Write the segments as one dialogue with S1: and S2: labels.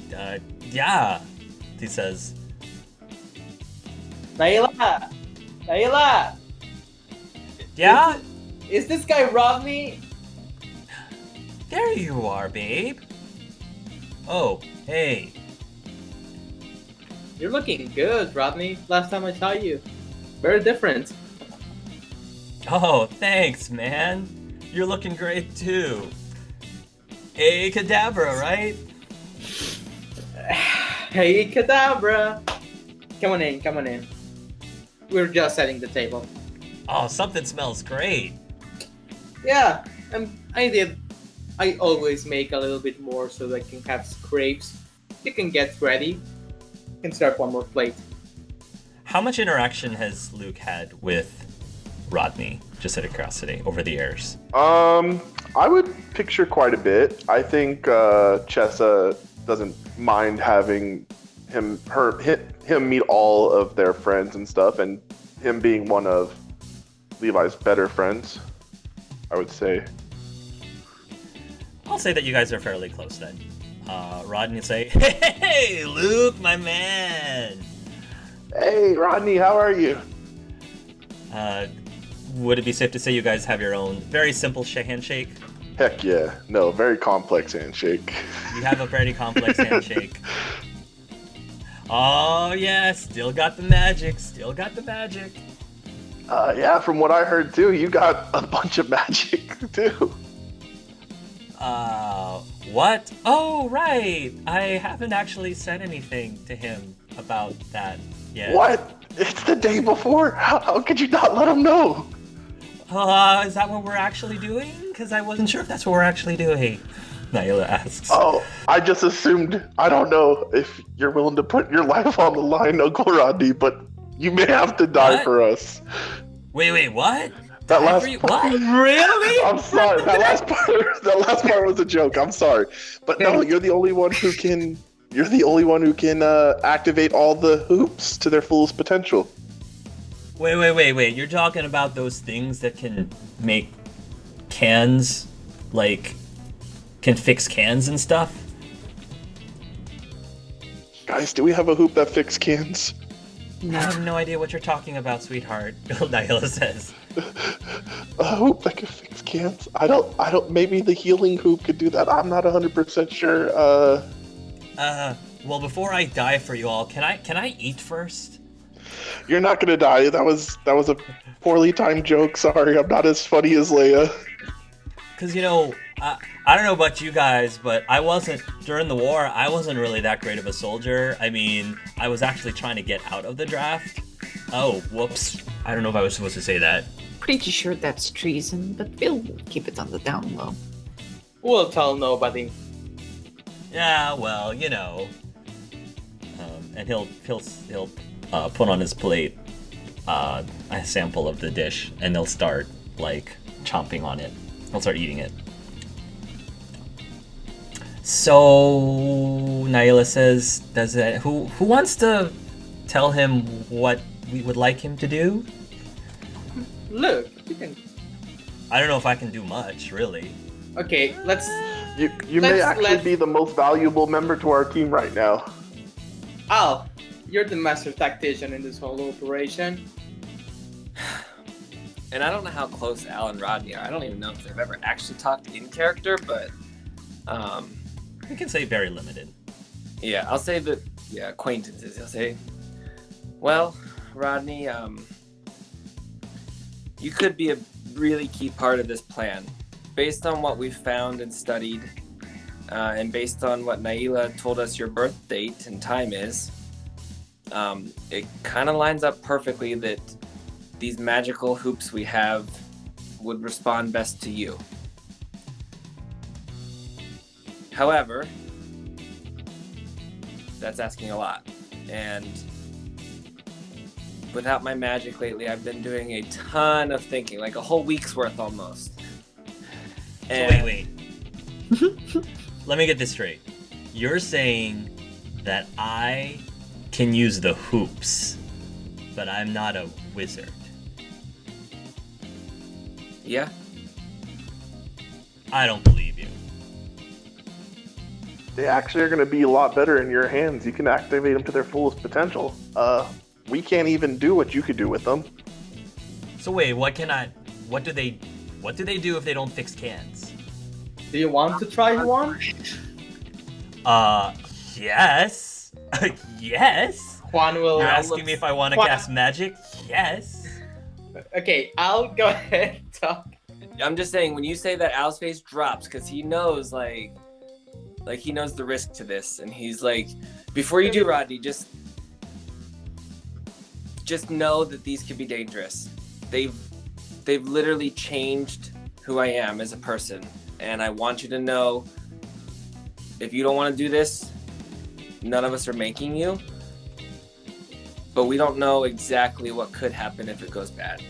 S1: Yeah, he says.
S2: Naila! Naila!
S1: Yeah?
S2: Is this guy Rodney?
S1: There you are, babe. Oh, hey.
S2: You're looking good, Rodney. Last time I saw you. Very different.
S1: Oh, thanks, man. You're looking great, too. Hey, Cadabra, right?
S2: Hey, Cadabra! Come on in, come on in. We're just setting the table.
S1: Oh, something smells great.
S2: Yeah, I always make a little bit more so that I can have scrapes. You can get ready. You can start one more plate.
S1: How much interaction has Luke had with Rodney, just out of curiosity, over the years?
S3: I would picture quite a bit. I think Chessa doesn't mind having him meet all of their friends and stuff, and him being one of Levi's better friends, I would say.
S1: I'll say that you guys are fairly close then. Rodney would say, "Hey, Luke, my man."
S3: Hey, Rodney, how are you?
S1: Would it be safe to say you guys have your own very simple handshake?
S3: Heck yeah. No, very complex handshake.
S1: You have a pretty complex handshake. Oh, yeah, still got the magic, still got the magic.
S3: Yeah, from what I heard too, you got a bunch of magic too.
S1: What? Oh, right. I haven't actually said anything to him about that yet.
S3: What? It's the day before. How could you not let him know?
S1: Is that what we're actually doing? Because I wasn't sure if that's what we're actually doing. Naila asks.
S3: Oh, I just assumed. I don't know if you're willing to put your life on the line, Uncle Rodney, but you may have to die for us.
S1: Wait, what?
S3: That last
S1: part. What? Really?
S3: I'm sorry. That last part was a joke. I'm sorry, but no, you're the only one who can. You're the only one who can activate all the hoops to their fullest potential.
S1: Wait. You're talking about those things that can make cans, like, can fix cans and stuff?
S3: Guys, do we have a hoop that fixes cans?
S1: No. I have no idea what you're talking about, sweetheart. Naila says.
S3: A hoop that can fix cans? I don't, maybe the healing hoop could do that. I'm not 100% sure.
S1: Well, before I die for you all, can I eat first?
S3: You're not gonna die. That was a poorly timed joke. Sorry, I'm not as funny as Leia.
S1: Because, I don't know about you guys, but during the war, I wasn't really that great of a soldier. I mean, I was actually trying to get out of the draft. Oh, whoops. I don't know if I was supposed to say that.
S4: Pretty sure that's treason, but we'll keep it on the down low.
S2: We'll tell nobody.
S1: Yeah, well, and he'll put on his plate a sample of the dish, and they'll start, chomping on it. They'll start eating it. So, Naila says, who wants to tell him what we would like him to do?
S2: Look, you can...
S1: I don't know if I can do much, really.
S2: Okay, let's...
S3: You may actually be the most valuable member to our team right now.
S2: Al, you're the master tactician in this whole operation.
S5: And I don't know how close Al and Rodney are. I don't even know if they've ever actually talked in character, but...
S1: We can say very limited.
S5: Yeah, I'll say that, acquaintances. I'll say, well, Rodney, you could be a really key part of this plan. Based on what we've found and studied, and based on what Naila told us your birth date and time is, it kind of lines up perfectly that these magical hoops we have would respond best to you. However, that's asking a lot. And without my magic lately, I've been doing a ton of thinking, like a whole week's worth almost.
S1: So wait. Let me get this straight. You're saying that I can use the hoops, but I'm not a wizard.
S5: Yeah?
S1: I don't believe you.
S3: they actually are going to be a lot better in your hands. You can activate them to their fullest potential. We can't even do what you could do with them.
S1: So wait, what do they do if they don't fix cans?
S2: Do you want to try one?
S1: Yes. Yes.
S2: Juan will.
S1: You're asking me if I want to cast magic? Yes.
S2: Okay, I'll go ahead and talk.
S5: I'm just saying, when you say that, Al's face drops because he knows, like he knows the risk to this, and he's like, before you do, Rodney, just know that these could be dangerous. They've literally changed who I am as a person, and I want you to know, if you don't want to do this, none of us are making you, but we don't know exactly what could happen if it goes bad.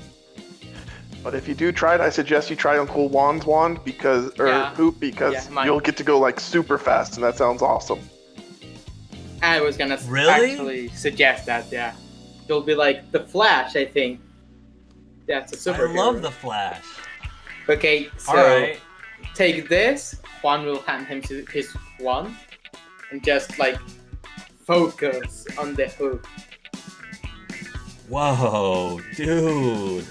S3: But if you do try it, I suggest you try Uncle Juan's wand hoop because you'll get to go like super fast, and that sounds awesome.
S2: I was gonna
S1: Really?
S2: actually suggest that. Yeah, you'll be like the Flash. I think that's a superhero.
S1: I love the Flash.
S2: Okay, so
S1: Alright.
S2: take this. Juan will hand him his wand and just like focus on the hoop.
S1: Whoa, dude.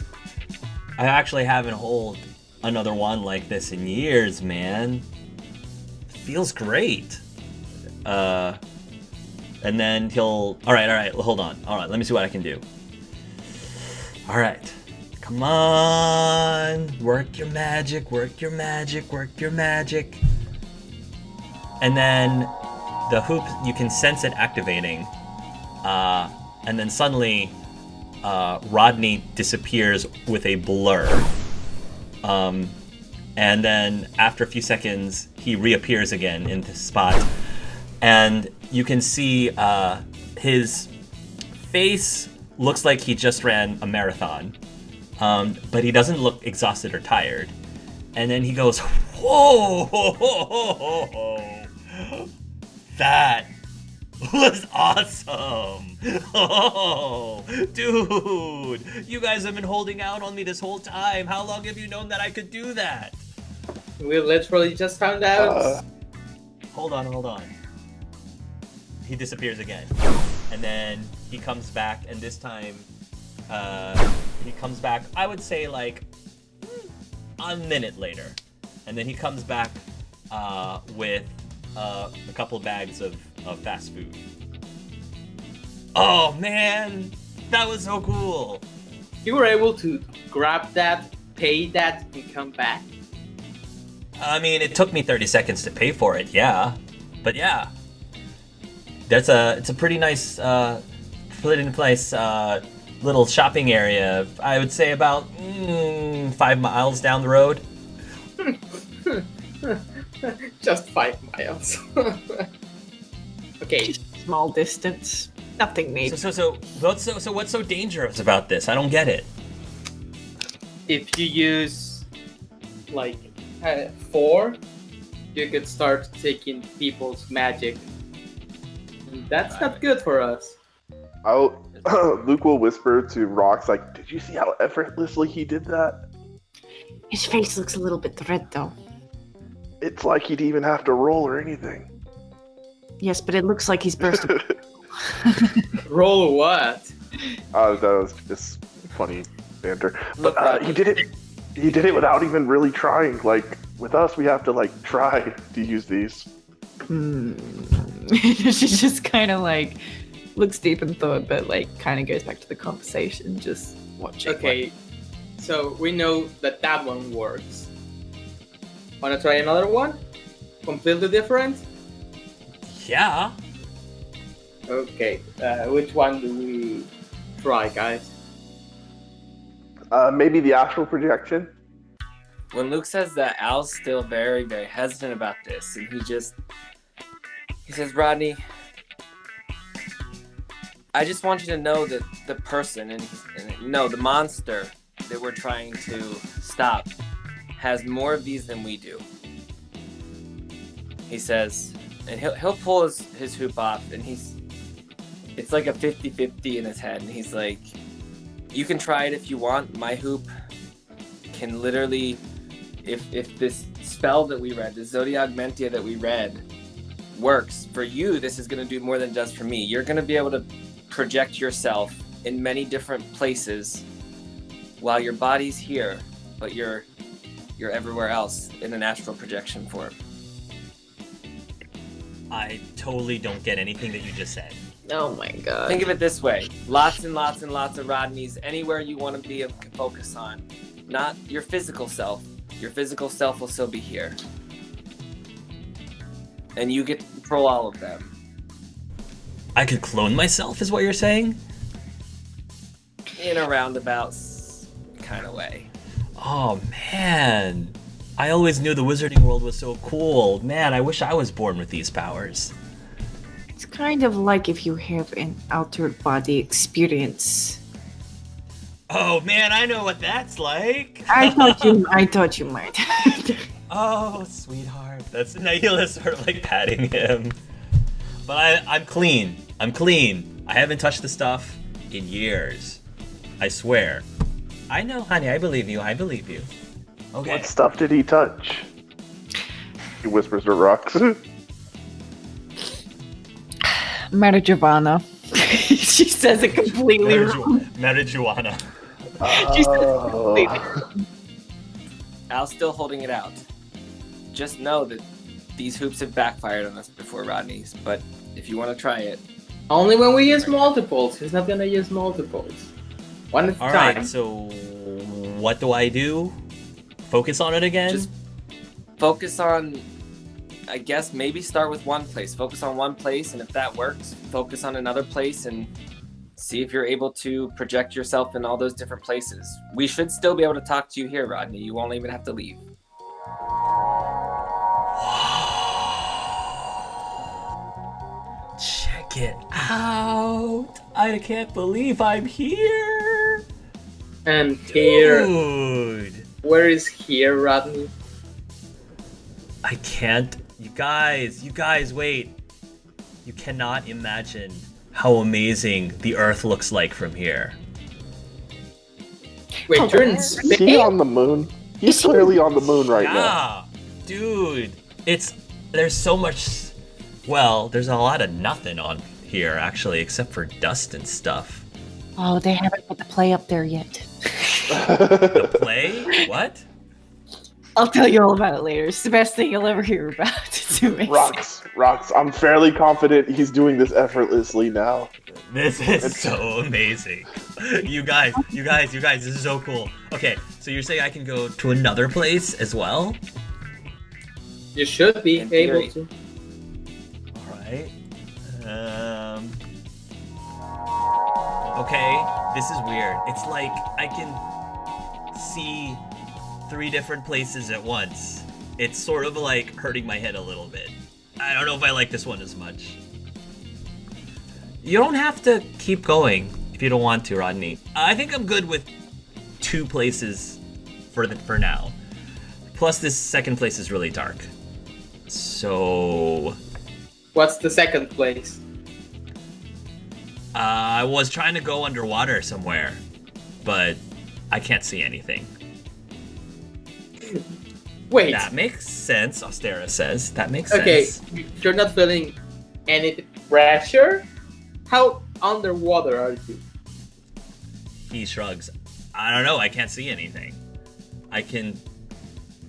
S1: I actually haven't held another wand like this in years, man. Feels great. And then he'll... Alright, hold on. Alright, let me see what I can do. Alright. Come on. Work your magic, work your magic, work your magic. And then the hoop, you can sense it activating. And then suddenly... Rodney disappears with a blur. And then after a few seconds, he reappears again in this spot. And you can see his face looks like he just ran a marathon. But he doesn't look exhausted or tired. And then he goes, whoa! That was awesome! Oh, dude! You guys have been holding out on me this whole time. How long have you known that I could do that?
S2: We literally just found out.
S1: Hold on. He disappears again. And then he comes back, and this time, he comes back, I would say like a minute later. And then he comes back with a couple bags of fast food. Oh man, that was so cool.
S2: You were able to grab that, pay that, and come back.
S1: I mean, it took me 30 seconds to pay for it, yeah. But yeah, it's a pretty nice, put in place little shopping area. I would say about 5 miles down the road.
S2: Just 5 miles. Okay.
S4: Small distance. Nothing major.
S1: So what's so dangerous about this? I don't get it.
S2: If you use like 4, you could start taking people's magic. And that's not good for us.
S3: Luke will whisper to Rox, like, did you see how effortlessly he did that?
S4: His face looks a little bit red, though.
S3: It's like he'd even have to roll or anything.
S4: Yes, but it looks like he's bursting.
S2: Roll what?
S3: That was just funny banter. But he did it. He did it without even really trying. Like with us, we have to like try to use these.
S4: She just kind of like looks deep in thought, but like kind of goes back to the conversation, just watching.
S2: Okay, so we know that one works. Wanna try another one? Completely different?
S1: Yeah.
S2: Okay, which one do we try, guys?
S3: Maybe the astral projection.
S5: When Luke says that, Al's still very, very hesitant about this, and he says, Rodney, I just want you to know that the person, the monster that we're trying to stop has more of these than we do. He says, and he'll pull his hoop off, and it's like a 50-50 in his head, and he's like, you can try it if you want. My hoop can literally, if this spell that we read, the Zodiac Mentia that we read, works, for you, this is going to do more than it does for me. You're going to be able to project yourself in many different places while your body's here, but you're everywhere else in an astral projection form.
S1: I totally don't get anything that you just said.
S4: Oh my god.
S5: Think of it this way. Lots and lots and lots of Rodneys anywhere you want to be able to focus on. Not your physical self. Your physical self will still be here. And you get to control all of them.
S1: I could clone myself, is what you're saying?
S5: In a roundabout kind of way.
S1: Oh, man. I always knew the wizarding world was so cool. Man, I wish I was born with these powers.
S4: It's kind of like if you have an altered body experience.
S1: Oh, man, I know what that's like.
S4: I thought you might.
S1: Oh, sweetheart. That's Naila sort of like patting him. But I'm clean. I'm clean. I haven't touched the stuff in years. I swear. I know, honey. I believe you. I believe you. Okay.
S3: What stuff did he touch? He whispers to Rocks.
S4: Marijuana. She says it completely wrong.
S1: Marijuana.
S4: She says it completely wrong.
S5: Al's still holding it out. Just know that these hoops have backfired on us before, Rodney's, but if you want to try it.
S2: Only when we use multiples. He's not gonna use multiples. One at a
S1: All
S2: time.
S1: right, so what do I do? Focus on it again?
S5: Just focus on, I guess, maybe start with one place. Focus on one place, and if that works, focus on another place and see if you're able to project yourself in all those different places. We should still be able to talk to you here, Rodney. You won't even have to leave.
S1: Check it out. I can't believe I'm here.
S2: And here,
S1: Dude.
S2: where is here, Rodney?
S1: I can't. You guys, wait. You cannot imagine how amazing the Earth looks like from here.
S2: Wait, you're in
S3: Is he
S2: space?
S3: on the moon? He's clearly on the moon right now.
S1: Yeah, dude. There's so much. Well, there's a lot of nothing on here actually, except for dust and stuff.
S4: Oh, they haven't put the play up there yet.
S1: The play? What?
S4: I'll tell you all about it later. It's the best thing you'll ever hear about. It's amazing.
S3: Rocks. I'm fairly confident he's doing this effortlessly now.
S1: This is so amazing. You guys, this is so cool. Okay, so you're saying I can go to another place as well?
S2: You should be
S5: In
S2: able
S5: theory.
S2: to.
S1: Alright. Okay, this is weird. It's like I can see 3 different places at once. It's sort of like hurting my head a little bit. I don't know if I like this one as much. You don't have to keep going if you don't want to, Rodney. I think I'm good with 2 places for now. Plus, this second place is really dark. So
S2: What's the second place?
S1: I was trying to go underwater somewhere, but I can't see anything.
S2: Wait.
S1: That makes sense, Austera says. That makes
S2: Okay,
S1: sense.
S2: you're not feeling any pressure? How underwater are you?
S1: He shrugs. I don't know, I can't see anything. I can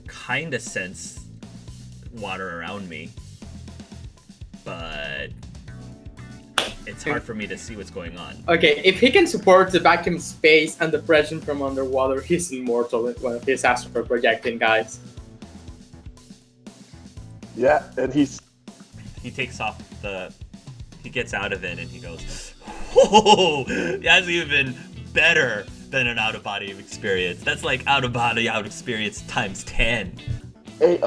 S1: kind of sense water around me, but it's hard for me to see what's going on.
S2: Okay, if he can support the vacuum space and the pressure from underwater, he's immortal. Well, he's astral projecting, guys.
S3: Yeah, and he's
S1: He takes off he gets out of it and he goes, oh, that's even better than an out-of-body experience. That's like out-of-body experience times 10.
S3: Hey,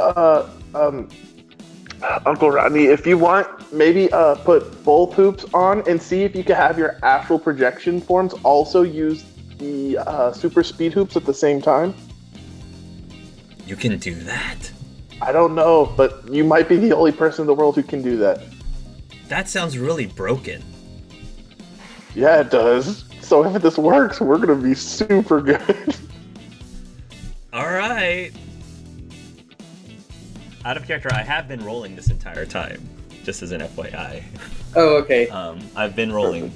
S3: Uncle Rodney, if you want, maybe put both hoops on and see if you can have your astral projection forms also use the super speed hoops at the same time.
S1: You can do that?
S3: I don't know, but you might be the only person in the world who can do that.
S1: That sounds really broken.
S3: Yeah, it does. So if this works, we're gonna be super good.
S1: Alright. Out of character, I have been rolling this entire time. just as an FYI.
S2: Oh, okay.
S1: I've been rolling.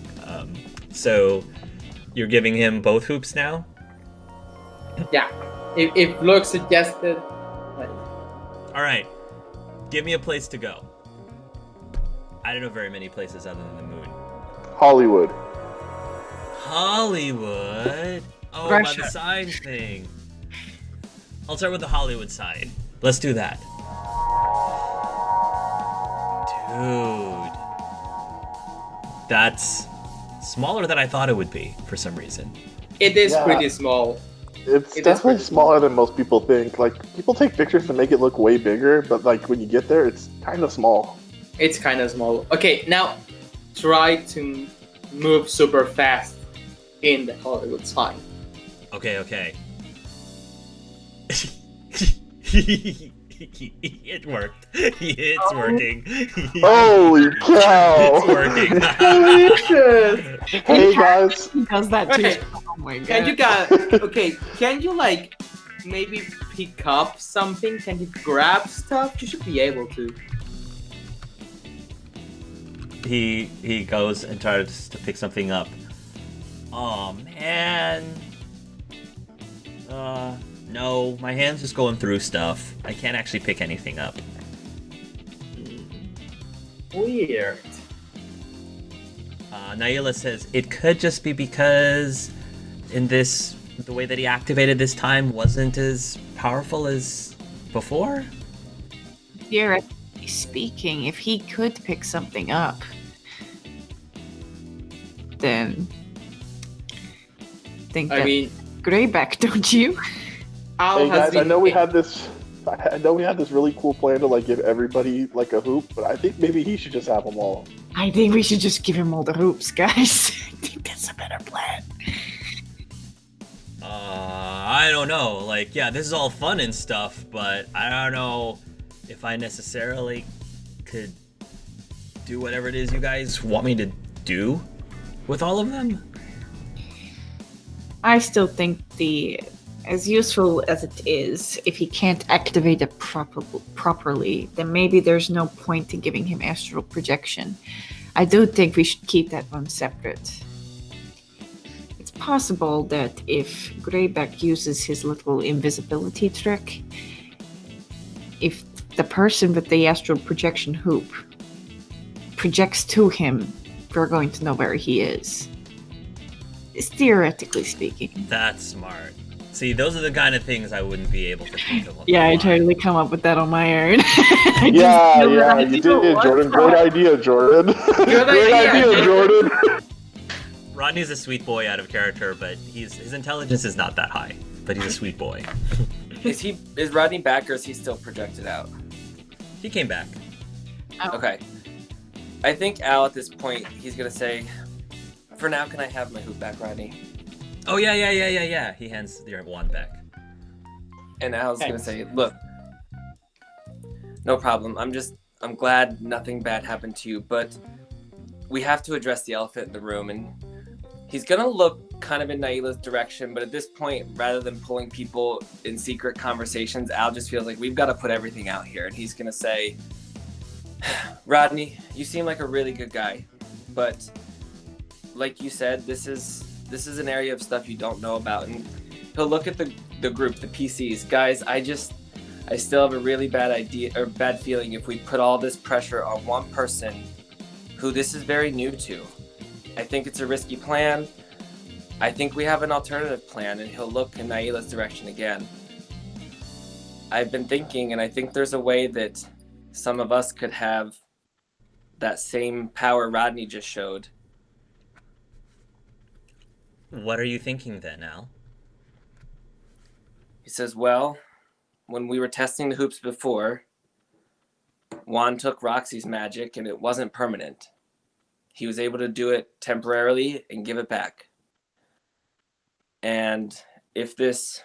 S1: So you're giving him both hoops now?
S2: Yeah. If Luke suggested, like,
S1: All right. Give me a place to go. I don't know very many places other than the moon.
S3: Hollywood.
S1: Hollywood? Oh,
S4: Russia.
S1: by the sign thing. I'll start with the Hollywood side. Let's do that. Dude. That's smaller than I thought it would be for some reason.
S2: it is
S3: Yeah.
S2: pretty small.
S3: It's
S2: It is
S3: definitely
S2: pretty
S3: smaller than most people think. Like, people take pictures to make it look way bigger, but like when you get there, it's kind of small.
S2: It's kind of small. Okay, now try to move super fast in the Hollywood sign.
S1: Okay. It worked. It's working.
S3: Holy cow!
S1: It's working.
S3: Hey guys,
S4: He does that too.
S2: Okay.
S4: Oh my god.
S2: Can you can you like maybe pick up something? Can you grab stuff? You should be able to.
S1: He goes and tries to pick something up. Oh man. No, my hand's just going through stuff. I can't actually pick anything up.
S2: Weird.
S1: Naila says it could just be because the way that he activated this time wasn't as powerful as before.
S4: Theoretically speaking, if he could pick something up, then think
S2: I
S4: that
S2: mean,
S4: Greyback, don't you?
S2: Al
S3: hey
S2: has
S3: guys,
S2: been.
S3: I know we had this really cool plan to like give everybody like a hoop, but I think maybe he should just have them all.
S4: I think we should just give him all the hoops, guys. I think that's a better plan.
S1: I don't know. Like, yeah, this is all fun and stuff, but I don't know if I necessarily could do whatever it is you guys want me to do with all of them.
S4: I still think as useful as it is, if he can't activate it properly, then maybe there's no point in giving him astral projection. I do think we should keep that one separate. It's possible that if Greyback uses his little invisibility trick, if the person with the astral projection hoop projects to him, we're going to know where he is. It's theoretically speaking.
S1: That's smart. See, those are the kind of things I wouldn't be able to think of. on
S4: Yeah,
S1: the
S4: I
S1: fly.
S4: totally come up with that on my own. I just
S3: Yeah,
S4: feel that I
S3: you
S4: do
S3: did,
S4: what
S3: Jordan.
S4: the-
S3: Great idea, Jordan.
S2: Good
S3: Great
S2: idea.
S3: idea, Jordan.
S1: Rodney's a sweet boy out of character, but his intelligence is not that high. But he's a sweet boy.
S5: Is Rodney back or is he still projected out?
S1: He came back.
S5: Okay. I think Al at this point he's gonna say, "For now, can I have my hoop back, Rodney?"
S1: Oh yeah. He hands your wand back.
S5: And Al's gonna
S2: Thanks.
S5: say, "Look, no problem. I'm glad nothing bad happened to you, but we have to address the elephant in the room." And he's gonna look kind of in Naila's direction, but at this point, rather than pulling people in secret conversations, Al just feels like we've got to put everything out here. And he's gonna say, "Rodney, you seem like a really good guy, but like you said, this is an area of stuff you don't know about." And he'll look at the group, the PCs. Guys, I still have a really bad feeling if we put all this pressure on one person who this is very new to. I think it's a risky plan. I think we have an alternative plan. And he'll look in Naila's direction again. I've been thinking, and I think there's a way that some of us could have that same power Rodney just showed.
S1: What are you thinking then, Al?
S5: He says, "Well, when we were testing the hoops before, Juan took Roxy's magic and it wasn't permanent. He was able to do it temporarily and give it back. And if this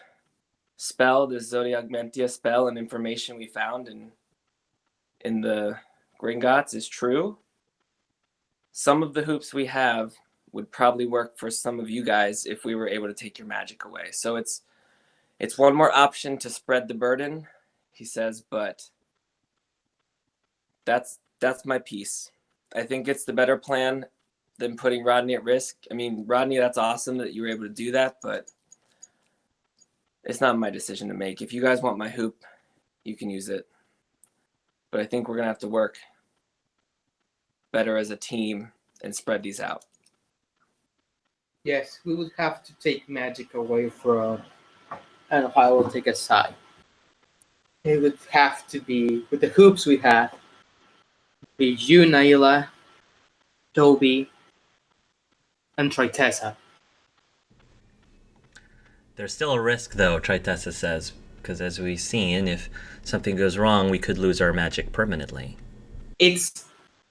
S5: spell, this Zodiac spell and information we found in the Gringotts is true, some of the hoops we have would probably work for some of you guys if we were able to take your magic away. So it's one more option to spread the burden," he says, "but that's that's my piece. I think it's the better plan than putting Rodney at risk. I mean, Rodney, that's awesome that you were able to do that, but it's not my decision to make. If you guys want my hoop, you can use it. But I think we're going to have to work better as a team and spread these out.
S2: Yes, we would have to take magic away from, and I will take a side. It would have to be, with the hoops we have, be you, Naila, Toby, and Tritessa.
S1: There's still a risk, though, Tritessa says, because as we've seen, if something goes wrong, we could lose our magic permanently.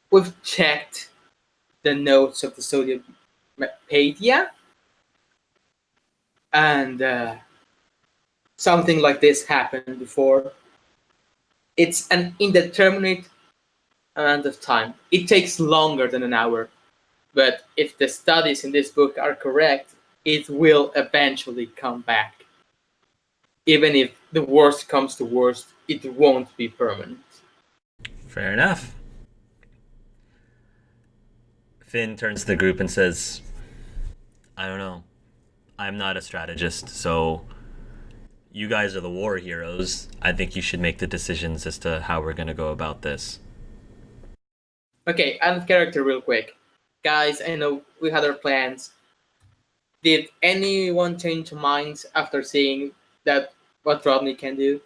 S2: We've checked the notes of the Sodiumpedia, and something like this happened before. It's an indeterminate amount of time. It takes longer than an hour, but if the studies in this book are correct, it will eventually come back. Even if the worst comes to worst, it won't be permanent.
S1: Fair enough. Finn turns to the group and says, I don't know. I'm not a strategist, so you guys are the war heroes. I think you should make the decisions as to how we're going to go about this.
S2: Okay, out of character real quick. Guys, I know we had our plans. Did anyone change minds after seeing that what Rodney can do?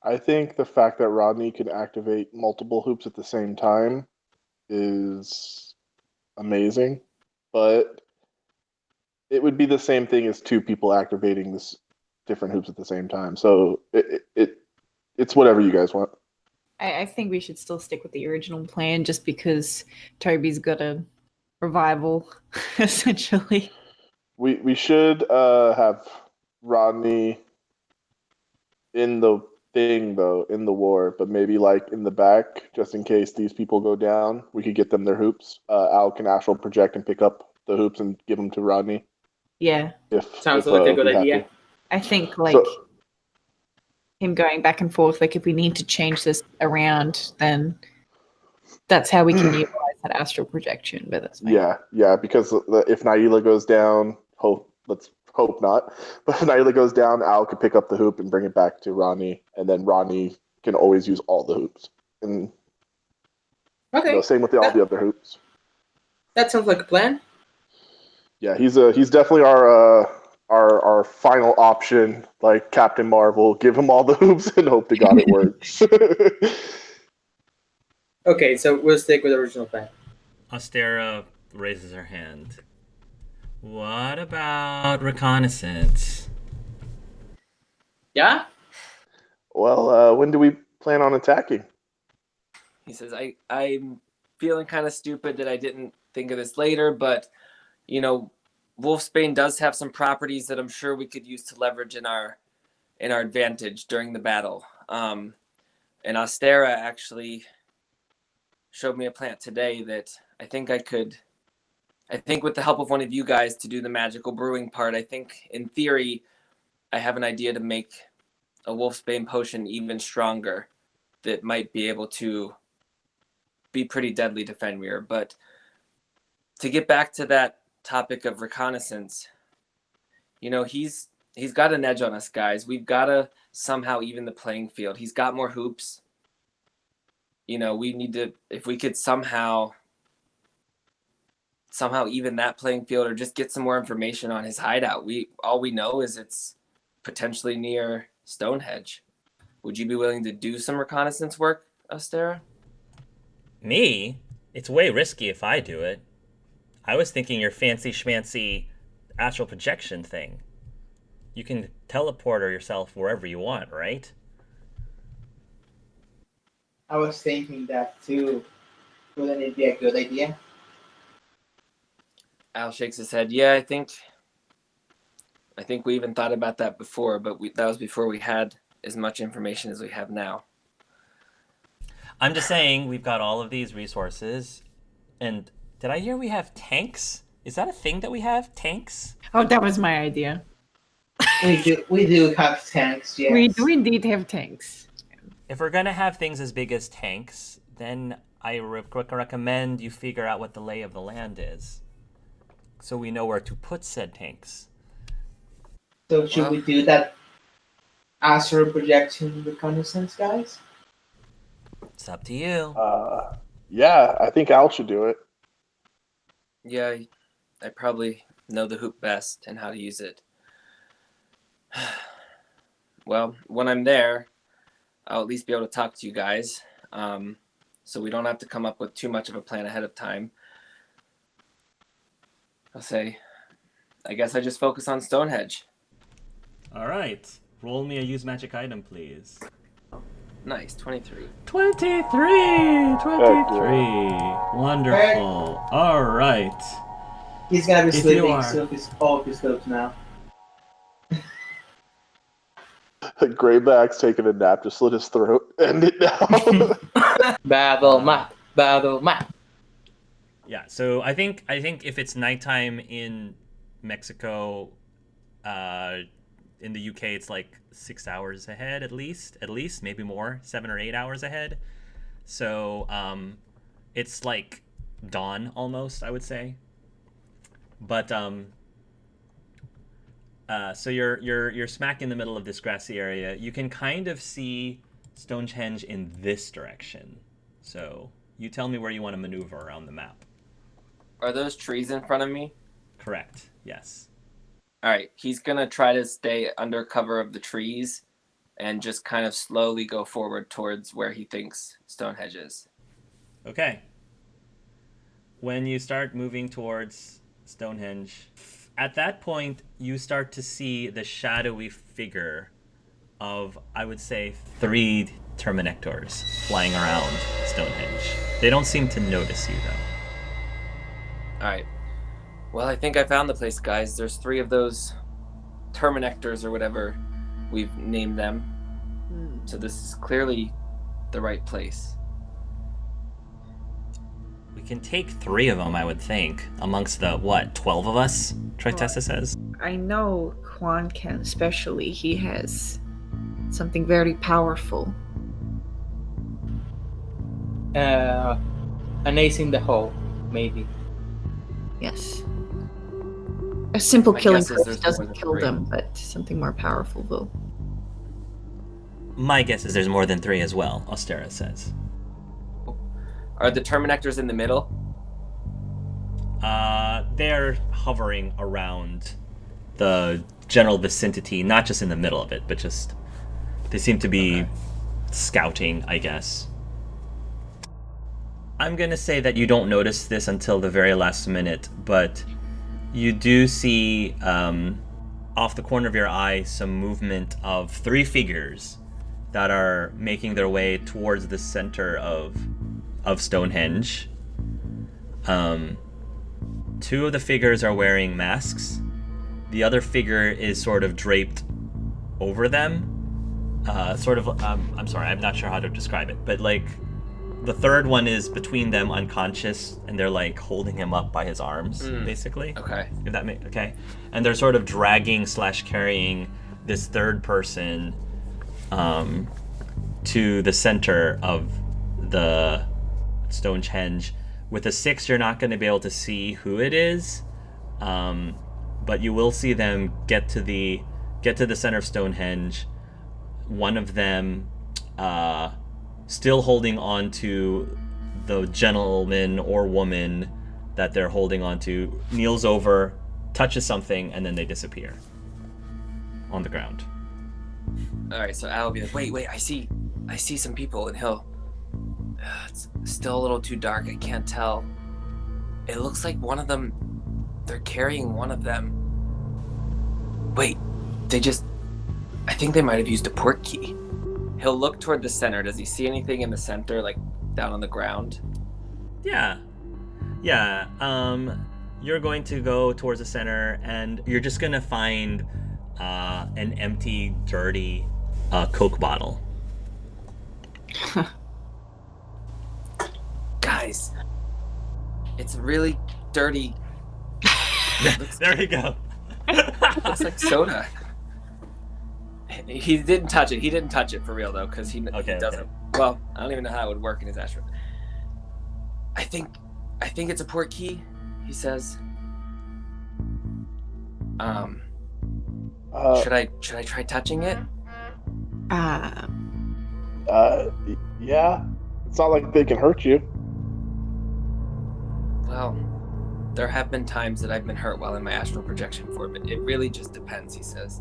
S3: I think the fact that Rodney can activate multiple hoops at the same time is amazing, but it would be the same thing as two people activating this different hoops at the same time. So it's whatever you guys want.
S4: I think we should still stick with the original plan just because Toby's got a revival, essentially.
S3: We should have Rodney in the thing, though, in the war, but maybe like in the back, just in case these people go down, we could get them their hoops. Al can astral project and pick up the hoops and give them to Rodney.
S4: Yeah.
S2: Sounds like a good idea.
S4: I think him going back and forth, like if we need to change this around, then that's how we can utilize that astral projection. But that's fine.
S3: Yeah, because if Naila goes down, let's hope not. But if Naila goes down, Al could pick up the hoop and bring it back to Ronnie, and then Ronnie can always use all the hoops. And
S2: okay,
S3: same with all the other hoops.
S2: That sounds like a plan.
S3: Yeah, he's definitely our final option, like Captain Marvel. Give him all the hoops and hope to God it works.
S2: Okay, so we'll stick with the original plan.
S1: Astera raises her hand. What about reconnaissance?
S2: Yeah?
S3: Well, when do we plan on attacking?
S5: He says, I'm feeling kind of stupid that I didn't think of this later, but, Wolfsbane does have some properties that I'm sure we could use to leverage in our advantage during the battle. And Astera actually showed me a plant today that I think with the help of one of you guys to do the magical brewing part, I think in theory, I have an idea to make a Wolfsbane potion even stronger that might be able to be pretty deadly to Fenrir. But to get back to that topic of reconnaissance, he's got an edge on us, guys. We've got to somehow even the playing field. He's got more hoops. We need to, if we could somehow even that playing field, or just get some more information on his hideout. All we know is it's potentially near Stonehenge. Would you be willing to do some reconnaissance work, Astera?
S1: Me? It's way risky if I do it. I was thinking your fancy schmancy astral projection thing. You can teleport yourself wherever you want, right?
S2: I was thinking that too. Wouldn't it be a good idea?
S5: Al shakes his head. Yeah, I think we even thought about that before, but that was before we had as much information as we have now.
S1: I'm just saying we've got all of these resources, and did I hear we have tanks? Is that a thing that we have? Tanks?
S4: Oh, that was my idea.
S2: We do have tanks, yes.
S4: We do indeed have tanks.
S1: If we're gonna have things as big as tanks, then I recommend you figure out what the lay of the land is, so we know where to put said tanks.
S2: So should we do that astral projection reconnaissance, guys?
S1: It's up to you.
S3: Yeah, I think Al should do it.
S5: Yeah, I probably know the hoop best and how to use it. Well, when I'm there, I'll at least be able to talk to you guys, so we don't have to come up with too much of a plan ahead of time. I guess I just focus on Stonehenge.
S1: All right. Roll me a use magic item, please.
S5: Nice, 23.
S1: 23! Wonderful. All right.
S2: He's gonna be
S1: If you
S2: sleeping
S1: are-
S2: so his focus now.
S3: Greyback's taking a nap to slit his throat. End it now.
S2: Battle map.
S1: Yeah, so I think if it's nighttime in Mexico, in the UK it's like 6 hours ahead at least, maybe more, 7 or 8 hours ahead. So it's like dawn almost, I would say. But so you're smack in the middle of this grassy area. You can kind of see Stonehenge in this direction. So you tell me where you want to maneuver around the map.
S5: Are those trees in front of me?
S1: Correct. Yes.
S5: All right, he's gonna try to stay under cover of the trees and just kind of slowly go forward towards where he thinks Stonehenge is.
S1: Okay. When you start moving towards Stonehenge, at that point, you start to see the shadowy figure of, I would say, 3 Terminectors flying around Stonehenge. They don't seem to notice you, though.
S5: All right. Well, I think I found the place, guys. There's 3 of those Terminectors or whatever we've named them. So this is clearly the right place.
S1: We can take 3 of them, I would think, amongst the, 12 of us, Tritessa says?
S4: I know Juan can, especially. He has something very powerful.
S2: An ace in the hole, maybe.
S4: Yes. A simple
S5: My
S4: killing
S5: guess is
S4: curse
S5: there's more
S4: doesn't
S5: than
S4: kill
S5: 3.
S4: them, but something more powerful will.
S1: My guess is there's more than 3 as well, Austera says.
S5: Are the Terminectors in the middle?
S1: They're hovering around the general vicinity, not just in the middle of it, but just they seem to be scouting, I guess. I'm gonna say that you don't notice this until the very last minute, but you do see off the corner of your eye some movement of 3 figures that are making their way towards the center of Stonehenge. 2 of the figures are wearing masks. The other figure is sort of draped over them. I'm sorry, I'm not sure how to describe it, but like the third one is between them, unconscious, and they're like holding him up by his arms, basically.
S5: Okay.
S1: If that makes okay, and they're sort of dragging / carrying this third person to the center of the Stonehenge. With a 6, you're not going to be able to see who it is, but you will see them get to the center of Stonehenge. One of them, still holding on to the gentleman or woman that they're holding on to, kneels over, touches something, and then they disappear on the ground.
S5: All right, so Al will be like, wait, I see some people, and he'll. It's still a little too dark. I can't tell. It looks like one of them. They're carrying one of them. Wait, I think they might have used a port key. He'll look toward the center. Does he see anything in the center, like down on the ground?
S1: Yeah. You're going to go towards the center, and you're just gonna find an empty, dirty Coke bottle.
S5: Guys, it's really dirty.
S1: There you go.
S5: Looks like soda. He didn't touch it. He didn't touch it for real though, because he doesn't.
S1: Okay.
S5: Well, I don't even know how it would work in his ashram. I think it's a port key, he says. Should I try touching it?
S3: Yeah. It's not like they can hurt you.
S5: Well, there have been times that I've been hurt while in my astral projection form. It really just depends, he says.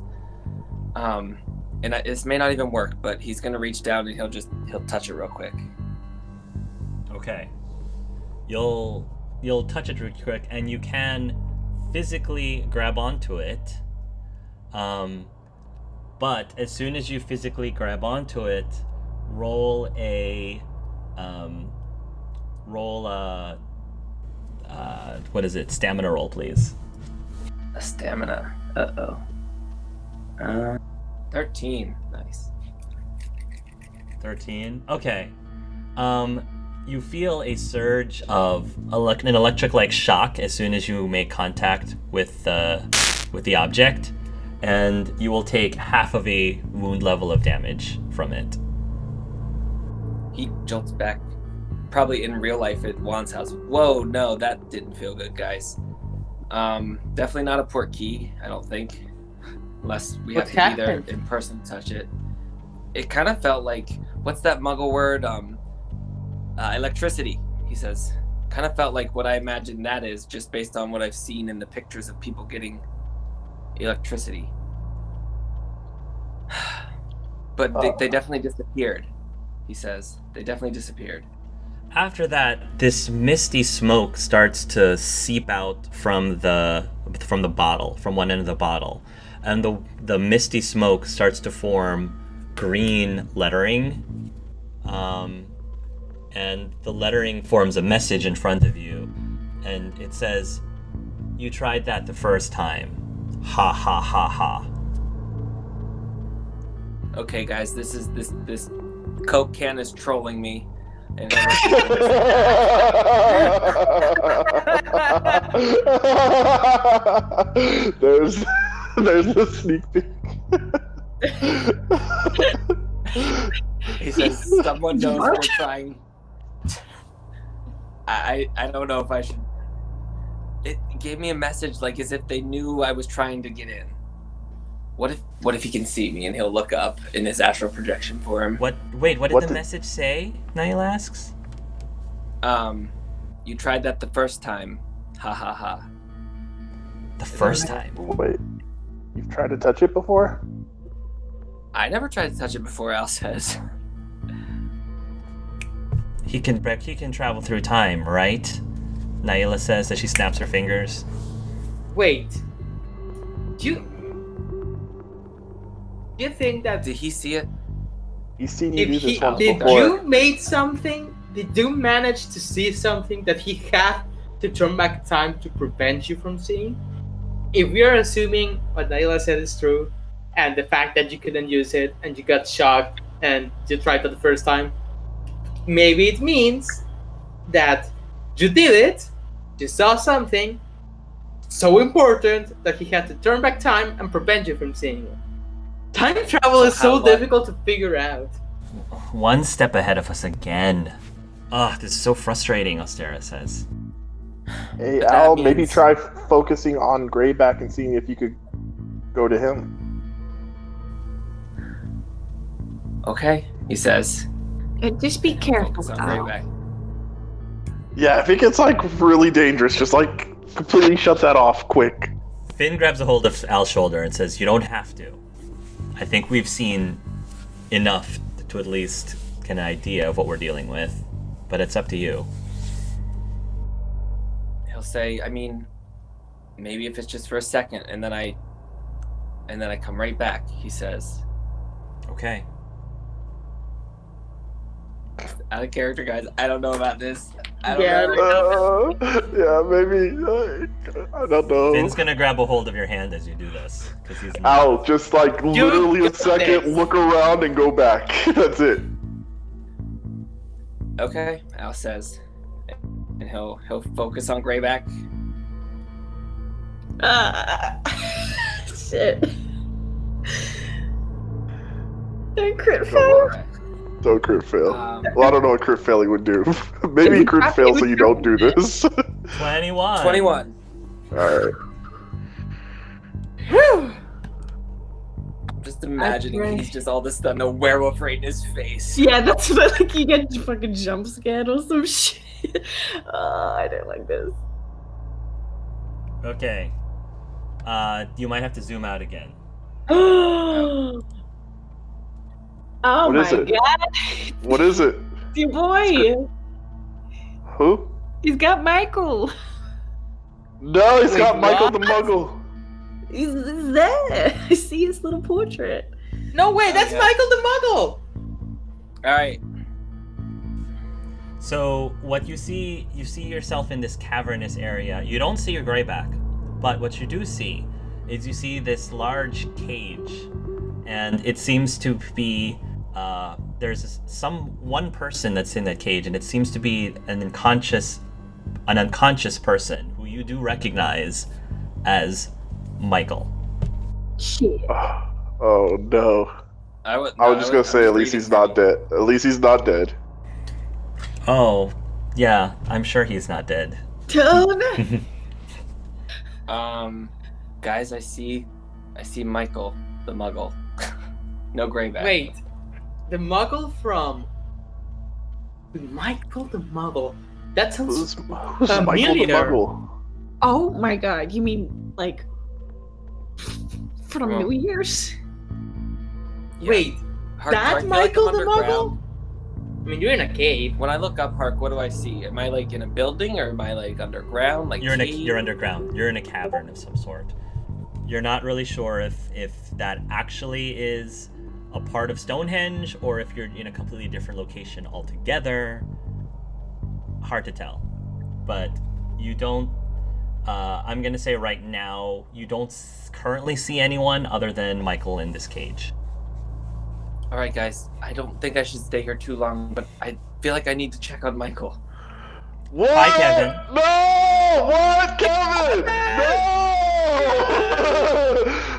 S5: This may not even work, but he's gonna reach down and he'll touch it real quick.
S1: Okay. You'll touch it real quick, and you can physically grab onto it. But as soon as you physically grab onto it, roll a what is it? Stamina roll, please.
S5: A stamina. 13. Nice.
S1: 13. Okay. You feel a surge of an electric-like shock as soon as you make contact with the object, and you will take half of a wound level of damage from it.
S5: He jolts back, probably in real life at Juan's house. Whoa, no, that didn't feel good, guys. Definitely not a port key, I don't think, unless we have to be there in person to touch it. It kind of felt like, what's that Muggle word? Electricity, he says. Kind of felt like what I imagine that is, just based on what I've seen in the pictures of people getting electricity. But they definitely disappeared, he says. They definitely disappeared.
S1: After that, this misty smoke starts to seep out from the bottle, from one end of the bottle, and the misty smoke starts to form green lettering, and the lettering forms a message in front of you, and it says, "You tried that the first time. Ha ha ha ha."
S5: Okay, guys, this Coke can is trolling me. And
S3: there's the sneak peek.
S5: He says, "Someone knows we're trying." I don't know if I should. It gave me a message like as if they knew I was trying to get in. What if he can see me and he'll look up in his astral projection form?
S1: What did the message say? Niall asks.
S5: You tried that the first time. Ha ha ha.
S1: The first time.
S3: Wait, you've tried to touch it before?
S5: I never tried to touch it before, Al says.
S1: He can travel through time, right? Naila says as she snaps her fingers.
S2: Wait. Do you think that
S5: Did he see it?
S3: He's seen you do this once
S2: did
S3: before.
S2: you made something? Did you manage to see something that he had to turn back time to prevent you from seeing? If we are assuming what Naila said is true, and the fact that you couldn't use it and you got shocked and you tried for the first time, maybe it means that you did it, you saw something so important that he had to turn back time and prevent you from seeing it. Time travel is so difficult to figure out.
S1: One step ahead of us again. Ugh, this is so frustrating, Ostera says.
S3: Hey, Al, maybe try focusing on Greyback and seeing if you could go to him.
S5: Okay, he says.
S4: Just be careful,
S5: Focus on
S4: Al.
S5: Greyback.
S3: Yeah, if it gets really dangerous, just completely shut that off quick.
S1: Finn grabs a hold of Al's shoulder and says, "You don't have to. I think we've seen enough to at least get an idea of what we're dealing with, but it's up to you."
S5: He'll say, I mean, maybe if it's just for a second, and then I come right back, he says.
S1: Okay.
S5: Out of character, guys. I don't know about this. I don't
S2: Yeah,
S5: know.
S3: Yeah, maybe. I don't know.
S1: Finn's gonna grab a hold of your hand as you do this, because he's
S3: Al, just literally a second, look around and go back. That's it.
S5: Okay, Al says. And he'll focus on Greyback.
S4: Shit. I crit fail.
S3: Don't crit fail.
S5: Um,
S3: Well, I don't know what crit failing would do. Maybe you crit fail so you don't do this.
S1: 21.
S5: 21.
S3: Alright.
S5: Just imagining he's just all of a sudden a werewolf right in his face.
S4: Yeah, that's what, like, you get fucking jump scared or some shit. I don't like this.
S1: Okay. You might have to zoom out again.
S4: Oh
S3: What
S4: my
S3: is it?
S4: god.
S3: What is it?
S4: It's your boy.
S3: Who?
S4: He's got Michael.
S3: No, he's
S2: Wait,
S3: got Michael
S2: what?
S3: the Muggle.
S4: He's there. I see his little portrait.
S2: No way, that's
S5: Okay.
S2: Michael the Muggle.
S5: All right.
S1: So what you see yourself in this cavernous area. You don't see your grayback, but what you do see is you see this large cage, and it seems to be there's one person that's in that cage, and it seems to be an unconscious person who you do recognize as Michael.
S4: Shit.
S3: Oh no.
S5: I was
S3: just gonna say at least he's not dead. At least he's not dead.
S1: Oh, yeah, I'm sure he's not dead.
S4: Tone.
S5: Guys, I see Michael the Muggle. No grayback.
S2: Wait, the Muggle from Michael the Muggle. That
S3: Who's
S2: sounds
S3: Michael the
S2: familiar.
S3: Muggle?
S4: Oh my god, you mean like from
S5: Well,
S4: New Year's?
S5: Yeah.
S2: Wait,
S5: Hark,
S2: that
S5: do I feel
S2: Michael
S5: like I'm
S2: the
S5: underground?
S2: Muggle? I mean, you're in a cave.
S5: When I look up, Hark, what do I see? Am I like in a building or am I like underground? Like
S1: You're
S5: cave?
S1: underground. You're in a cavern of some sort. You're not really sure if that actually is a part of Stonehenge or if you're in a completely different location altogether. Hard to tell. But you don't I'm gonna say right now you don't currently see anyone other than Michael in this cage.
S5: All right, guys. I don't think I should stay here too long, but I feel like I need to check on Michael.
S3: What?
S1: Hi, Kevin.
S3: No! What, Kevin? No!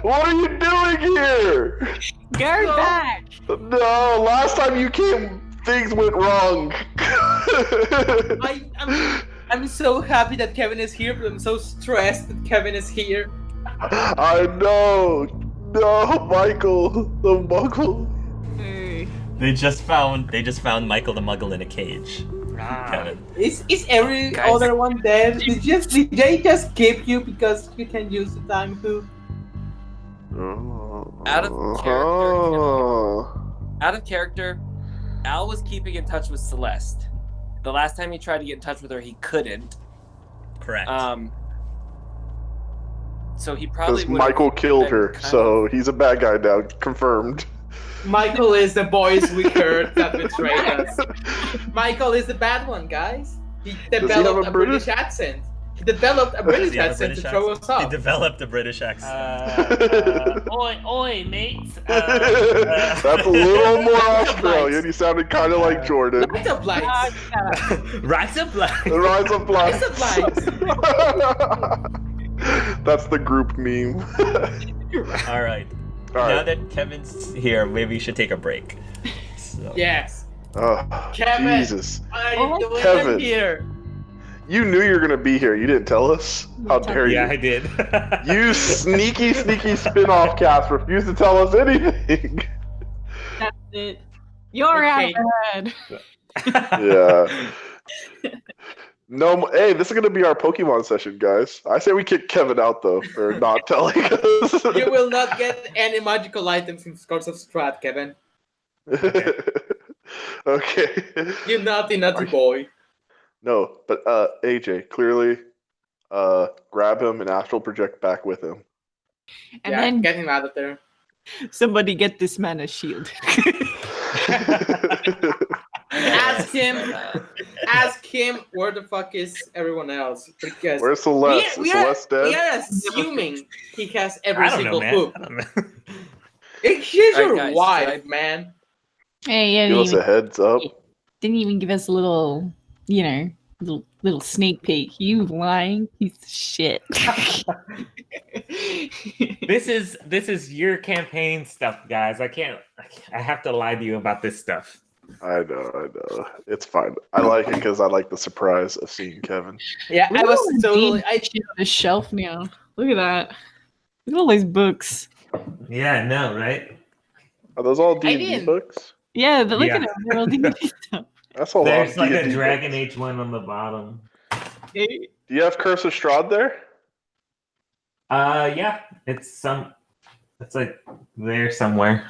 S3: What are you doing here?
S4: Go
S2: No.
S4: back.
S3: No, last time you came, things went wrong.
S2: I'm so happy that Kevin is here, but I'm so stressed that Kevin is here.
S3: I know. No, Michael, the Muggle.
S4: Hey.
S1: They just found Michael the Muggle in a cage. Kevin.
S2: Is every
S5: Guys.
S2: other one dead? Did they just keep you because you can use the time hoop?
S5: Out of
S3: Oh.
S5: Out of character, Al was keeping in touch with Celeste. The last time he tried to get in touch with her, he couldn't.
S1: Correct.
S5: So he probably
S3: Because
S5: would've
S3: Michael killed
S5: been
S3: her,
S5: kind
S3: so he's a bad guy now. Confirmed.
S2: Michael is the boys we heard that betrayed us. Michael is the bad one, guys. He
S3: he
S2: developed
S3: have a
S2: a British accent. He developed a
S1: Does
S2: British
S1: he have a
S2: accent
S1: British
S2: to throw us
S1: accent? He
S2: off.
S1: developed a British accent.
S6: Oi, mates.
S3: That's a little more Australian. You sounded kind of like Jordan.
S2: Right up, lights.
S6: Rise up, black.
S3: The Rise of Black.
S2: Rise up, lights.
S3: That's the group meme.
S1: All right.
S3: All
S1: Now
S3: right.
S1: that Kevin's here, maybe we should take a break. So.
S2: Yes.
S3: Oh,
S2: Kevin.
S3: Jesus.
S2: What are you doing
S3: Kevin.
S2: here?
S3: You knew you were going to be here. You didn't tell us? How dare you?
S6: Yeah, I did.
S3: You sneaky spin-off cast refuse to tell us anything.
S4: That's it. You're
S2: Okay.
S4: out of bed.
S3: Yeah. No, hey, this is going to be our Pokemon session, guys. I say we kick Kevin out, though, for not telling us.
S2: You will not get any magical items in Scores of Strat, Kevin.
S3: Okay.
S2: You naughty boy.
S3: No, but AJ, clearly grab him and astral project back with him.
S4: And
S2: Yeah,
S4: then
S2: get him out of there.
S4: somebody get this man a shield.
S2: Ask him where the fuck is everyone else, because
S3: Where's Celeste?
S2: we
S3: Is
S2: are,
S3: Celeste dead?
S2: we are assuming he has every
S1: I don't know,
S2: single
S1: man.
S2: hoop.
S1: I don't know.
S2: He's
S5: Alright,
S2: your
S5: guys,
S2: wife,
S5: should I-
S2: man.
S4: Hey, yeah,
S3: Give us a heads up.
S4: didn't even give us a little, little sneak peek. You lying piece of shit.
S6: This is your campaign stuff, guys. I have to lie to you about this stuff.
S3: I know. It's fine. I like it because I like the surprise of seeing Kevin.
S2: Yeah, I was totally.
S4: on the shelf now. Look at that. Look at all these books.
S6: Yeah, I know, right?
S3: Are those all D&D
S2: didn't-
S3: books?
S4: Yeah, but look
S6: Yeah.
S4: at them. They're all D&D stuff.
S3: That's a lot
S6: There's
S3: of
S6: like
S3: D&D
S6: a Dragon
S3: books.
S6: Age one on the bottom.
S3: Do you have Curse of Strahd there?
S6: Yeah, it's like there somewhere.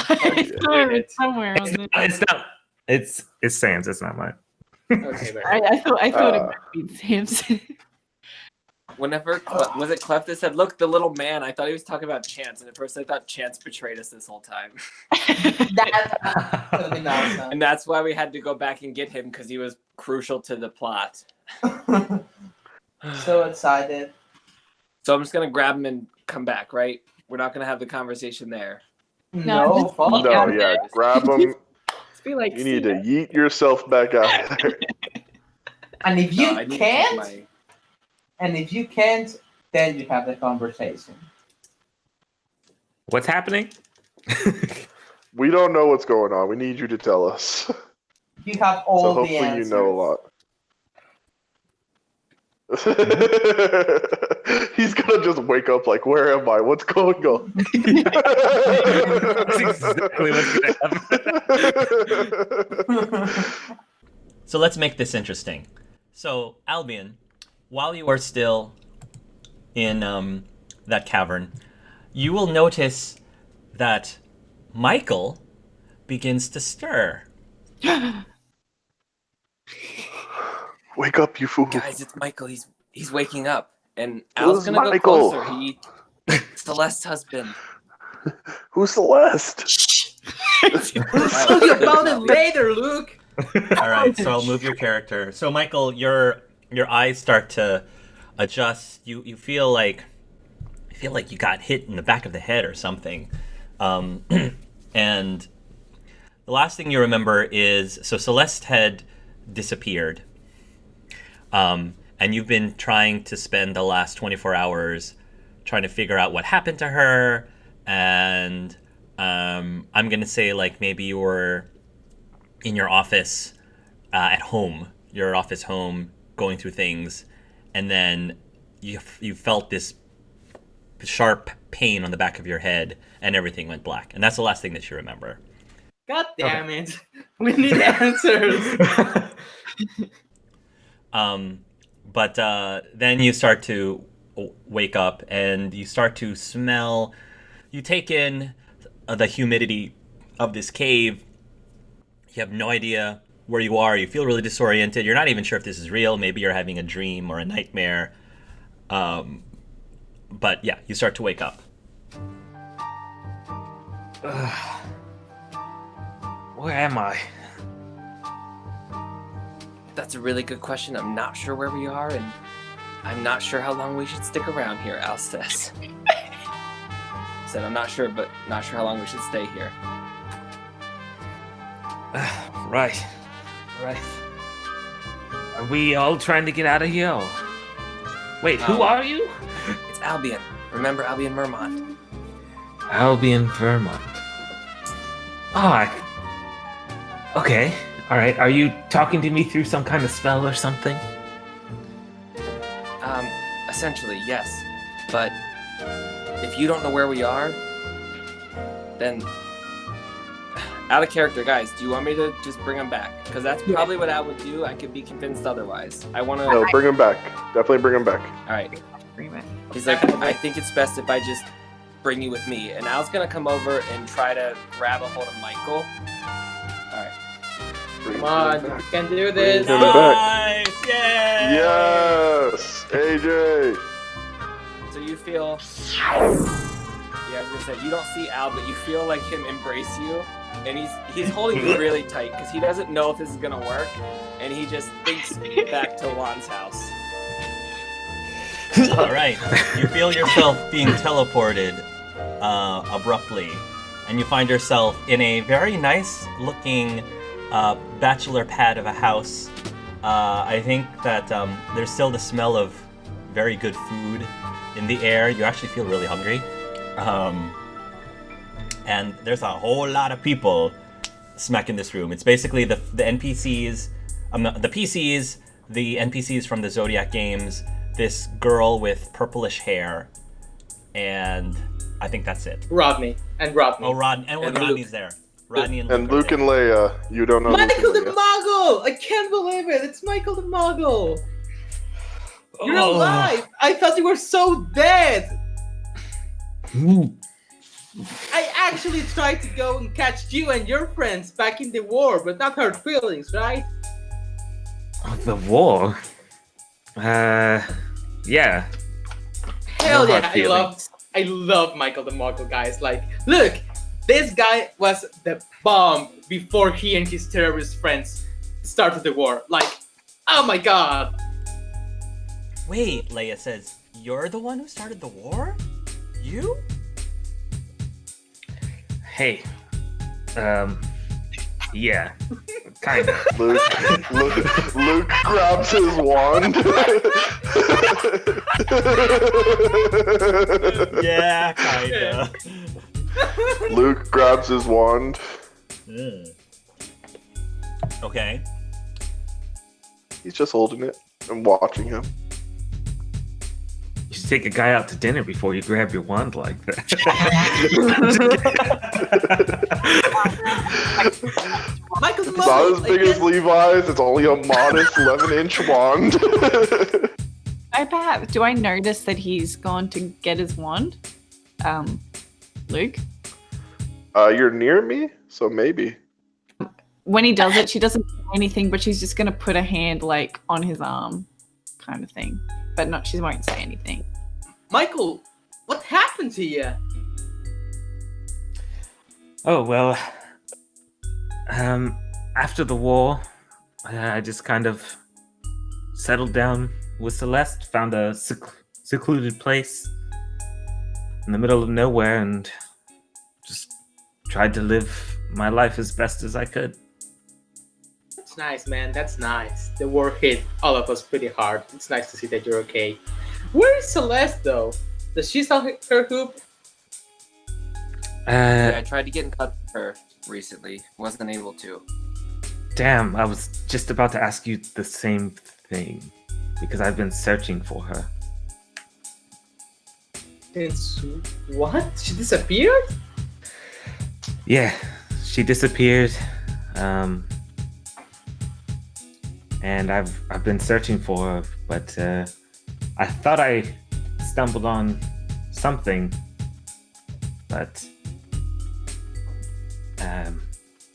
S4: It's somewhere on there.
S6: It's not. It's Sam's. It's not mine.
S2: Okay, but
S4: I thought it might be Samson.
S5: Whenever was it Clef that said, "Look, the little man." I thought he was talking about Chance, and at first I thought Chance betrayed us this whole time,
S2: that could have been awesome.
S5: and that's why we had to go back and get him because he was crucial to the plot.
S2: So excited.
S5: So I'm just gonna grab him and come back. Right? We're not gonna have the conversation there.
S2: No,
S4: just-
S2: fuck.
S3: No, yeah. Grab them.
S4: Just be like,
S3: You need to yeet yourself back out there.
S2: And if
S5: No,
S2: you
S5: I need to
S2: can't,
S5: take
S2: and if you can't, then you have the conversation.
S6: What's happening?
S3: We don't know what's going on. We need you to tell us.
S2: You have
S3: So
S2: all the
S3: hopefully you
S2: answers.
S3: know a lot. He's gonna just wake up like, where am I? What's going on?
S6: That's exactly what's gonna happen.
S1: So let's make this interesting. So, Albion, while you are still in that cavern, you will notice that Michael begins to stir.
S3: Wake up, you fool.
S5: Guys, it's Michael. He's waking up, and
S3: Who's
S5: Al's gonna
S3: Michael?
S5: go closer. Celeste's husband.
S3: Who's Celeste?
S2: We'll talk about it later, Luke.
S1: All right, so I'll move your character. So, Michael, your eyes start to adjust. You feel like you got hit in the back of the head or something. And the last thing you remember is so Celeste had disappeared. And you've been trying to spend the last 24 hours trying to figure out what happened to her. And I'm going to say, like, maybe you were in your office at home, your office home, going through things. And then you felt this sharp pain on the back of your head and everything went black. And that's the last thing that you remember.
S2: God damn it. We need answers.
S1: But then you start to wake up and you start to smell. You take in the humidity of this cave. You have no idea where you are. You feel really disoriented. You're not even sure if this is real. Maybe you're having a dream or a nightmare. But yeah, you start to wake up.
S6: Where am I?
S5: That's a really good question. I'm not sure where we are, and I'm not sure how long we should stick around here, Al says. Said I'm not sure, but not sure how long we should stay here.
S6: Right. Are we all trying to get out of here? Wait, who are you?
S5: It's Albion. Remember Albion Mermont?
S6: Albion Vermont. Okay. All right. Are you talking to me through some kind of spell or something?
S5: Essentially, yes. But if you don't know where we are, then out of character, guys. Do you want me to just bring him back? Because that's probably what Al would do. I could be convinced otherwise. I want to.
S3: No, bring him back. Definitely bring him back.
S5: All right. He's like, I think it's best if I just bring you with me. And Al's gonna come over and try to grab a hold of Michael. All right.
S2: Come on, you can do this.
S3: Bring him back.
S1: Nice! Yay!
S3: Yes, AJ.
S5: So you feel. Yeah, I was gonna say you don't see Al, but you feel like him embrace you, and he's holding you really tight because he doesn't know if this is gonna work, and he just thinks back to Juan's house.
S1: All right. You feel yourself being teleported abruptly, and you find yourself in a very nice-looking bachelor pad of a house. I think that there's still the smell of very good food in the air. You actually feel really hungry. And there's a whole lot of people smack in this room. It's basically the NPCs, the PCs, the NPCs from the Zodiac games, this girl with purplish hair, and I think that's it.
S2: Rodney.
S1: Oh, Rodney. And
S5: And
S1: Rodney's there. Rodney and
S3: Luke and Leia. You don't know
S2: Michael
S3: Luke
S2: the
S3: and Leia.
S2: Muggle! I can't believe it! It's Michael the Muggle! You're
S6: Oh.
S2: alive! I thought you were so dead! I actually tried to go and catch you and your friends back in the war, but not hurt feelings, right?
S6: Oh, the war? Yeah.
S2: Hell
S6: No
S2: yeah,
S6: hard
S2: I love Michael the Muggle, guys. Like, look, this guy was the bomb before he and his terrorist friends started the war. Like, oh my god.
S1: Wait, Leia says, you're the one who started the war? You?
S6: Hey. Yeah. Kind of.
S3: Luke grabs his wand.
S1: Yeah, kinda.
S3: Luke grabs his wand.
S1: Okay.
S3: He's just holding it and watching him.
S6: You should take a guy out to dinner before you grab your wand like that.
S2: Michael the
S3: It's not as
S2: Muggle!
S3: big as Levi's. It's only a modest 11-inch wand.
S4: Do I notice that he's gone to get his wand? Luke?
S3: You're near me, so maybe.
S4: When he does it, she doesn't say anything, but she's just gonna put a hand like on his arm, kind of thing. But not, she won't say anything.
S2: Michael, what happened to you?
S6: Oh, well. After the war, I just kind of settled down with Celeste, found a secluded place in the middle of nowhere, and just tried to live my life as best as I could.
S2: That's nice, man. That's nice. The war hit all of us pretty hard. It's nice to see that you're okay. Where is Celeste, though? Does she sell her hoop?
S5: Yeah, I tried to get in touch with her recently. Wasn't able to.
S6: Damn, I was just about to ask you the same thing, because I've been searching for her.
S2: Since what? She disappeared?
S6: Yeah, she disappeared, and I've been searching for her, but I thought I stumbled on something, but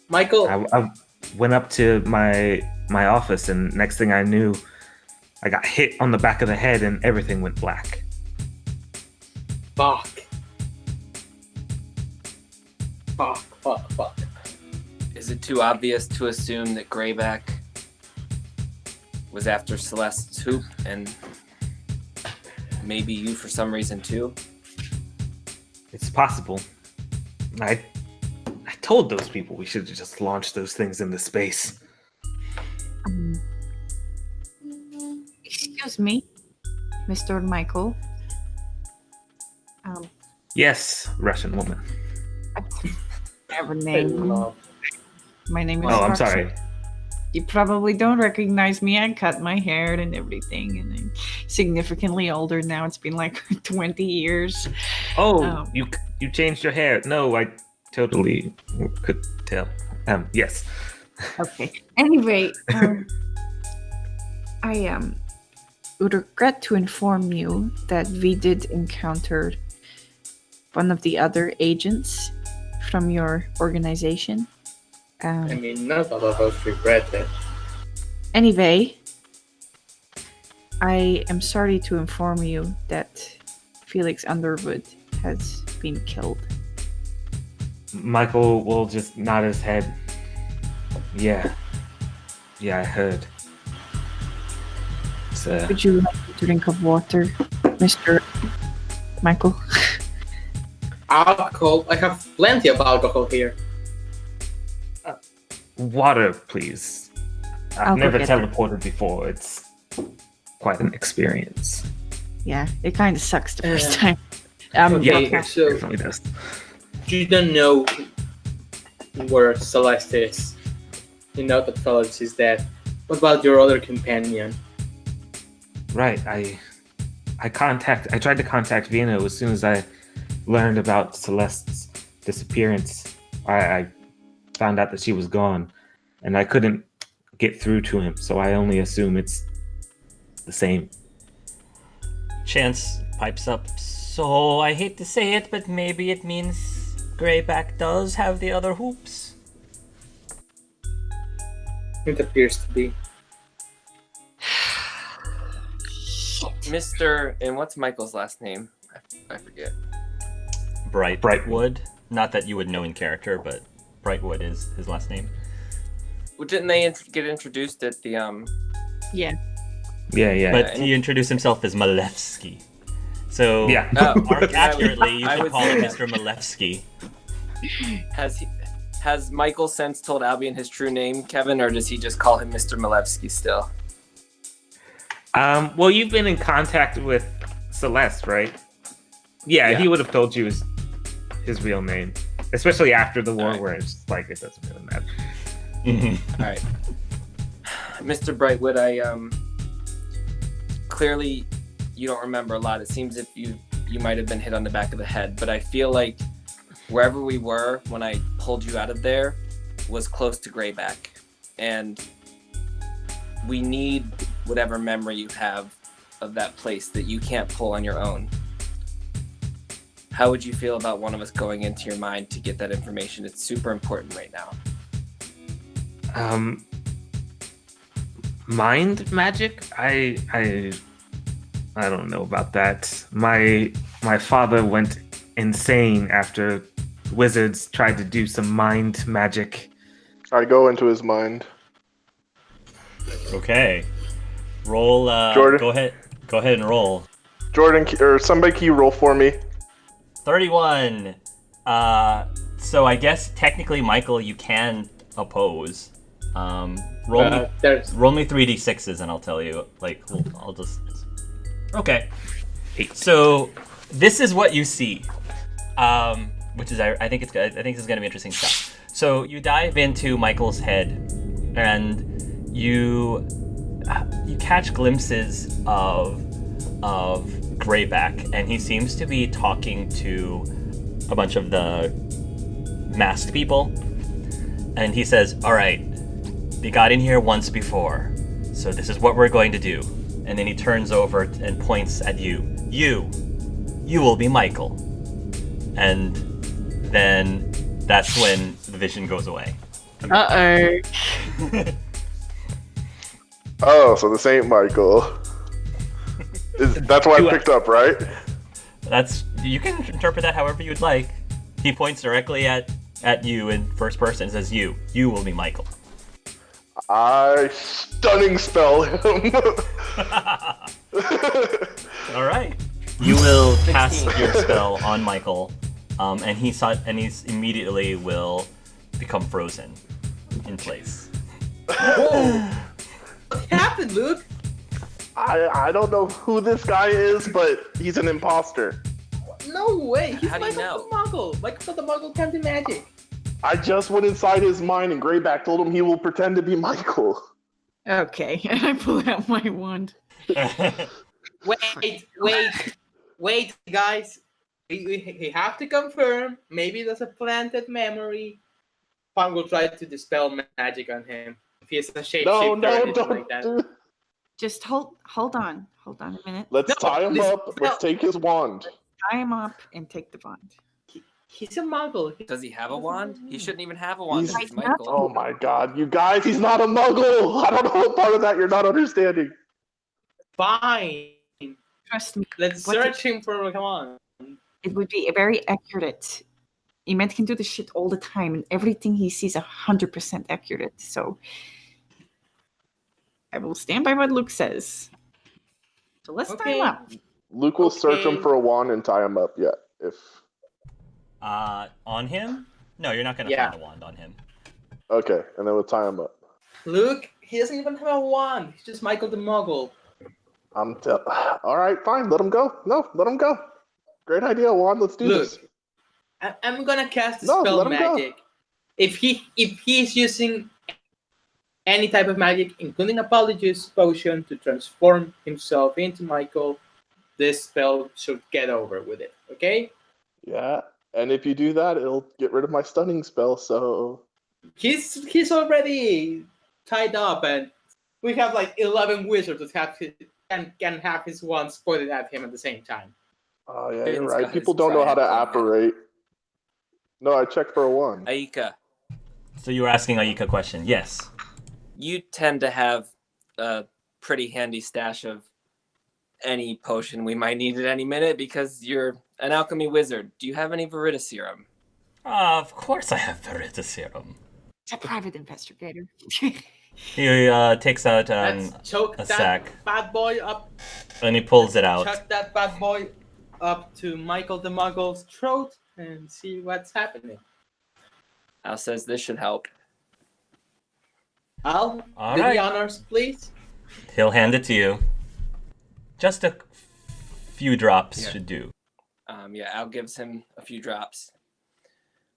S2: Michael,
S6: I went up to my office, and next thing I knew, I got hit on the back of the head, and everything went black.
S2: fuck.
S5: Is it too obvious to assume that Greyback was after Celeste's hoop and maybe you for some reason too?
S6: It's possible. I told those people we should have just launched those things into space.
S4: Excuse me, Mr. Michael.
S6: Yes, Russian woman.
S4: Never name. My name is.
S6: Oh, I'm
S4: Roxy.
S6: sorry.
S4: You probably don't recognize me. I cut my hair and everything, and I'm significantly older now. It's been like 20 years.
S6: Oh, you changed your hair. No, I totally could tell. Yes.
S4: Okay. Anyway, I would regret to inform you that we did encounter one of the other agents from your organization.
S2: I mean, none of us regret it.
S4: Anyway, I am sorry to inform you that Felix Underwood has been killed.
S6: Michael will just nod his head. Yeah, I heard.
S4: Would you like a drink of water, Mr. Michael?
S2: Alcohol? I have plenty of alcohol here.
S6: Water, please. I've
S4: I'll go
S6: never
S4: get
S6: teleported before. It's quite an experience.
S4: Yeah, it kind of sucks the first
S2: Yeah.
S4: time.
S2: Okay,
S6: Yeah,
S2: so
S6: definitely does.
S2: you don't know where Celeste is. You know that Felix is dead. What about your other companion?
S6: Right. I tried to contact Vienna as soon as I learned about Celeste's disappearance. I found out that she was gone, and I couldn't get through to him, so I only assume it's the same.
S1: Chance pipes up. So I hate to say it, but maybe it means Greyback does have the other hoops.
S2: It appears to be.
S5: Mr. And what's Michael's last name? I forget.
S1: Brightwood. Not that you would know in character, but Brightwood is his last name.
S5: Well, didn't they get introduced at the
S4: Yeah.
S6: Yeah.
S1: But he introduced himself as Malevsky. So
S6: Yeah.
S1: accurately, you
S5: I
S1: could
S5: would
S1: call
S5: say
S1: him
S5: that.
S1: Mr. Malevsky.
S5: Has Michael since told Albion his true name, Kevin, or does he just call him Mr. Malevsky still?
S6: Well, you've been in contact with Celeste, right? Yeah,
S5: Yeah.
S6: he would have told you his real name, especially after the war,
S5: Alright.
S6: where it's like it doesn't really matter.
S1: Mm-hmm.
S5: All right, Mr. Brightwood, I clearly you don't remember a lot. It seems if you might have been hit on the back of the head, but I feel like wherever we were when I pulled you out of there was close to Greyback, and we need whatever memory you have of that place that you can't pull on your own. How would you feel about one of us going into your mind to get that information? It's super important right now.
S6: Mind magic? I don't know about that. My father went insane after wizards tried to do some mind magic.
S3: I go into his mind.
S1: Okay. Roll.
S3: Jordan?
S1: Go ahead and roll.
S3: Jordan, or somebody, can you roll for me?
S1: 31. So I guess technically, Michael, you can oppose. Roll me
S2: There's
S1: 3d6s and I'll tell you. I'll just. Okay. So this is what you see, which is I think this is gonna be interesting stuff. So you dive into Michael's head, and you catch glimpses of Greyback, and he seems to be talking to a bunch of the masked people, and he says, "All right, we got in here once before, so this is what we're going to do." And then he turns over and points at you. You will be Michael. And then that's when the vision goes away.
S4: Uh-oh.
S3: Oh, so this ain't Michael. That's what I picked up, right?
S1: You can interpret that however you'd like. He points directly at you in first person and says, You will be Michael.
S3: I stunning spell him.
S1: All right. You will
S5: 16.
S1: cast your spell on Michael, and he immediately will become frozen in place.
S2: Whoa! What happened, Luke?
S3: I don't know who this guy is, but he's an imposter.
S2: No way! He's
S5: How do you
S2: Michael
S5: know?
S2: the Muggle. Michael the Muggle can't do magic.
S3: I just went inside his mind, and Greyback told him he will pretend to be Michael.
S4: Okay, and I pull out my wand.
S2: Wait, guys. We have to confirm. Maybe there's a planted memory. Pong will try to dispel magic on him. If he's a shapeshifter
S3: No,
S2: or anything
S3: don't.
S2: like that.
S4: Just hold on a minute.
S3: Let's tie him
S2: listen,
S3: up. Let's take his wand.
S4: Tie him up and take the wand.
S2: He's a Muggle.
S5: Does he have a wand? He shouldn't even have a wand.
S3: He's-
S5: He's Michael.
S3: Oh my god, you guys, he's not a muggle! I don't know what part of that you're not understanding.
S2: Fine.
S4: Trust me,
S2: Let's
S4: What
S2: search him for. Come on.
S4: it would be very accurate. Emet can do this shit all the time, and everything he sees 100% accurate. So I will stand by what Luke says. So let's tie
S2: Okay.
S4: him up.
S3: Luke will search him
S2: Okay.
S3: for a wand and tie him up, yeah. If
S1: On him? No, you're not going to
S2: Yeah.
S1: find a wand on him.
S3: okay, and then we'll tie him up.
S2: Luke, he doesn't even have a wand. He's just Michael the Muggle.
S3: Alright, fine, let him go. No, let him go. Great idea, wand, let's do
S2: Luke,
S3: this.
S2: I'm gonna cast the
S3: No,
S2: spell
S3: let him go.
S2: magic. if he's using any type of magic, including a polyjuice potion, to transform himself into Michael, this spell should get over with it. Okay?
S3: Yeah, and if you do that, it'll get rid of my stunning spell. So
S2: He's already tied up, and we have like 11 wizards that can have his wands pointed at him at the same time.
S3: oh yeah,
S5: Finn's
S3: you're
S5: got
S3: right.
S5: his
S3: People don't know how to
S5: triad plan.
S3: apparate. No, I checked for a 1.
S5: Aika,
S1: So you were asking Aika a question. Yes.
S5: you tend to have a pretty handy stash of any potion we might need at any minute because you're an alchemy wizard. Do you have any Veritaserum?
S1: Of course I have Veritaserum.
S4: It's a private investigator.
S1: He takes out
S2: Let's choke
S1: a
S2: that
S1: sack
S2: bad boy up.
S1: and he pulls it out.
S2: Chuck that bad boy up to Michael the Muggle's throat and see what's happening.
S5: Al says this should help.
S2: Al,
S1: All
S2: do
S1: right.
S2: the honors, please.
S1: He'll hand it to you. Just a few drops
S5: Yeah.
S1: should do.
S5: Yeah, Al gives him a few drops.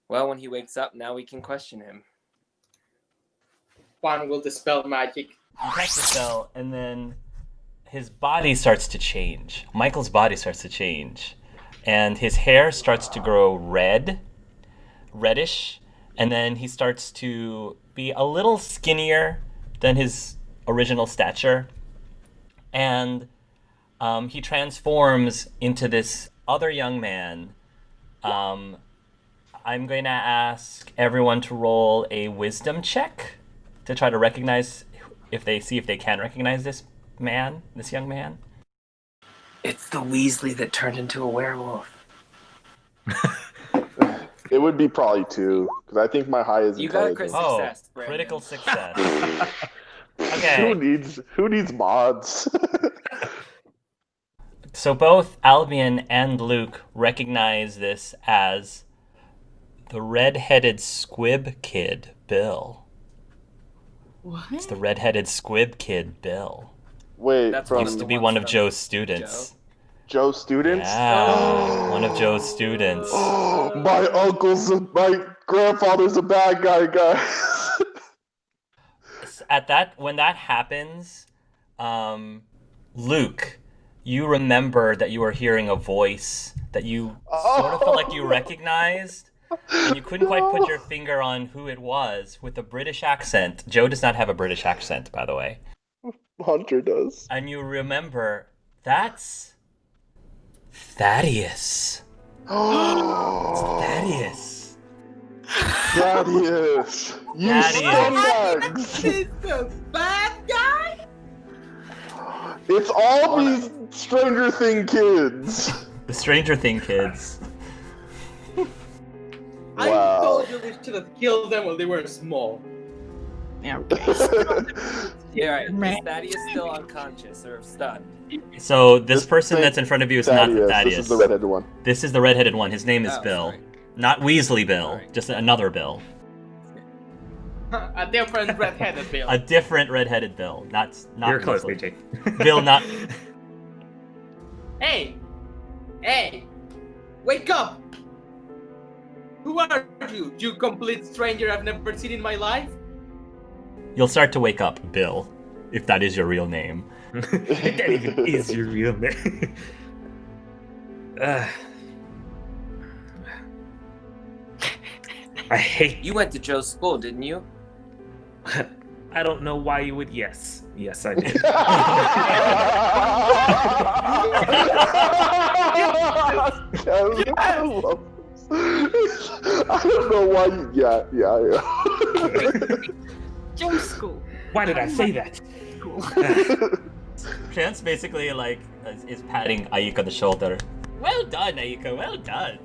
S5: Well, when he wakes up, now we can question him.
S2: Juan will dispel magic.
S1: You cast the spell, and then his body starts to change. Michael's body starts to change. And his hair starts to grow reddish, and then he starts to be a little skinnier than his original stature. And he transforms into this other young man. I'm going to ask everyone to roll a wisdom check to try to recognize if they can recognize this young man.
S5: It's the Weasley that turned into a werewolf.
S3: It would be probably 2 because I think my high is
S5: You got a
S3: intelligence.
S5: crit success, Brandon.
S1: Critical success. Okay.
S3: Who needs mods?
S1: So both Albion and Luke recognize this as the red-headed squib kid, Bill.
S4: What?
S1: It's the red-headed squib kid, Bill.
S3: Wait,
S5: That's
S3: from
S1: Used to be one of Joe's students.
S3: Joe students?
S1: Yeah, one of Joe's students.
S3: My grandfather's a bad guy, guys.
S1: When that happens, Luke, you remember that you were hearing a voice that you sort of felt like you recognized, and you couldn't quite put your finger on who it was with a British accent. Joe does not have a British accent, by the way.
S3: Hunter does.
S1: And you remember, that's Thaddeus. Thaddeus.
S3: Thaddeus. You scumbags.
S2: Is the bad guy?
S3: It's all these Stranger Thing kids.
S1: The Stranger Thing kids.
S2: I
S3: Wow.
S2: told you we should have killed them while they were small.
S4: Yeah, okay.
S5: Yeah, right. Is
S4: Right.
S5: Thaddeus still unconscious or stunned?
S1: So this person
S3: thing-
S1: that's in front of you is not Thaddeus.
S3: This is the redheaded one.
S1: This is the redheaded one. His name is
S5: Oh,
S1: Bill.
S5: sorry.
S1: Not Weasley Bill,
S5: Sorry.
S1: just another Bill.
S2: A different red-headed Bill.
S1: A different redheaded Bill. Not
S6: You're close,
S1: Weasley.
S6: BJ.
S1: Bill, not...
S2: Hey! Wake up! Who are you? You complete stranger I've never seen in my life?
S1: You'll start to wake up, Bill, if that is your real name.
S6: That even is your real name. I hate
S5: You went to Joe's school, didn't you?
S6: I don't know why you would. Yes, I did.
S3: I love this. I don't know why you. Yeah.
S4: Joe's school.
S6: Why did I say that?
S4: School.
S1: Chance basically is patting Aika on the shoulder. Well done, Aika. Well done.